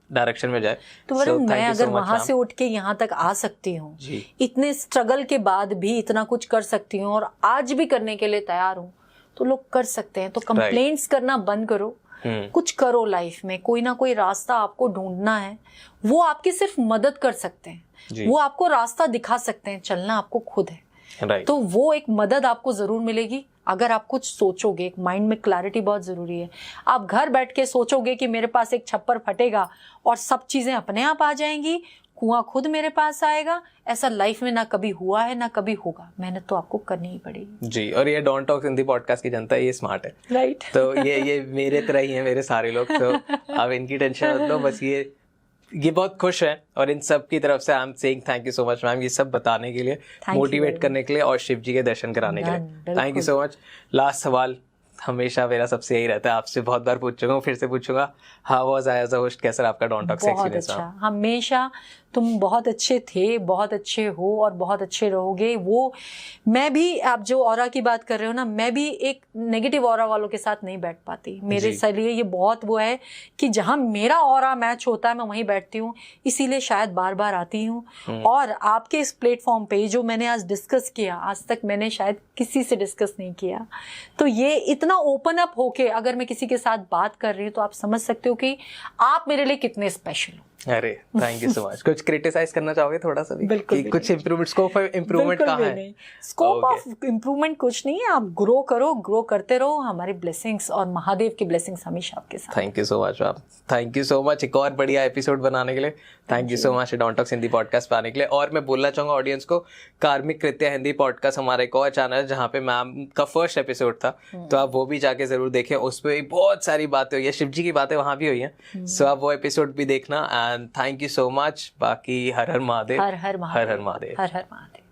डायरेक्शन में जाए। तो मैं अगर वहां से उठ के यहाँ तक आ सकती हूँ, इतने स्ट्रगल के बाद भी इतना कुछ कर सकती हूँ, और आज भी करने के लिए तैयार हूँ, तो लोग कर सकते हैं। तो कंप्लेंट्स करना बंद करो, कुछ करो लाइफ में, कोई ना कोई रास्ता आपको ढूंढना है। वो आपकी सिर्फ मदद कर सकते हैं, वो आपको रास्ता दिखा सकते हैं, चलना आपको खुद है। तो वो एक मदद आपको जरूर मिलेगी अगर आप कुछ सोचोगे। एक माइंड में क्लैरिटी बहुत जरूरी है। आप घर बैठ के सोचोगे कि मेरे पास एक छप्पर फटेगा और सब चीजें अपने आप आ जाएंगी, कुआं खुद मेरे पास आएगा, ऐसा लाइफ में ना कभी हुआ है ना कभी होगा। मेहनत तो आपको करनी ही पड़ेगी जी। और ये डोंट टॉक हिंदी पॉडकास्ट की जनता, ये स्मार्ट है, राइट। तो ये मेरे तरह ही है, मेरे सारे लोग, तो आप इनकी टेंशन मत लो। बस ये बहुत खुश है, और इन सब की तरफ से I am saying thank you so much ma'am, ये सब बताने के लिए, मोटिवेट करने के लिए, और शिव जी के दर्शन कराने के लिए। Thank you so much. Last सवाल हमेशा मेरा सबसे यही रहता है, आपसे बहुत बार पूछ चुका हूँ, फिर से पूछूंगा, how was I as a host, कैसा आपका डोंट टॉक एक्सपीरियंस? बहुत अच्छा, हमेशा तुम बहुत अच्छे थे, बहुत अच्छे हो और बहुत अच्छे रहोगे। वो मैं भी, आप जो ऑरा की बात कर रहे हो ना, मैं भी एक नेगेटिव ऑरा वालों के साथ नहीं बैठ पाती। मेरे लिए ये बहुत वो है कि जहां मेरा ऑरा मैच होता है मैं वहीं बैठती हूँ, इसीलिए शायद बार बार आती हूँ। और आपके इस प्लेटफॉर्म पे जो मैंने आज डिस्कस किया, आज तक मैंने शायद किसी से डिस्कस नहीं किया। तो ये इतना ओपन अप होके अगर मैं किसी के साथ बात कर रही हूँ, तो आप समझ सकते हो कि आप मेरे लिए कितने स्पेशल हो। अरे थैंक यू सो मच। कुछ क्रिटिसाइज करना चाहोगे थोड़ा सा भी? बिल्कुल कि कुछ इम्प्रूवमेंट, स्कोप ऑफ इम्प्रूवमेंट कहाँ है? स्कोप ऑफ इम्प्रूवमेंट कुछ नहीं है, आप ग्रो करो, ग्रो करते रहो। हमारी ब्लेसिंग्स और महादेव की ब्लेसिंग्स हमेशा आपके साथ। Thank you so much ma'am, thank you so much एक और बढ़िया एपिसोड बनाने के लिए। Thank you so much don't talk Hindi podcast पे आने के लिए। और मैं बोलना चाहूंगा ऑडियंस को, कार्मिक कृत्य हिंदी पॉडकास्ट हमारा एक और चैनल है जहाँ पे मैम का फर्स्ट एपिसोड था, तो आप वो भी जाके जरूर देखें। उस पर बहुत सारी बातें हुई है, शिव जी की बातें वहाँ भी हुई हैं, सो आप वो एपिसोड भी देखना। And thank you so much. बाकी हर हर महादेव, हर हर महादेव, हर हर महादेव, हर हर महादेव।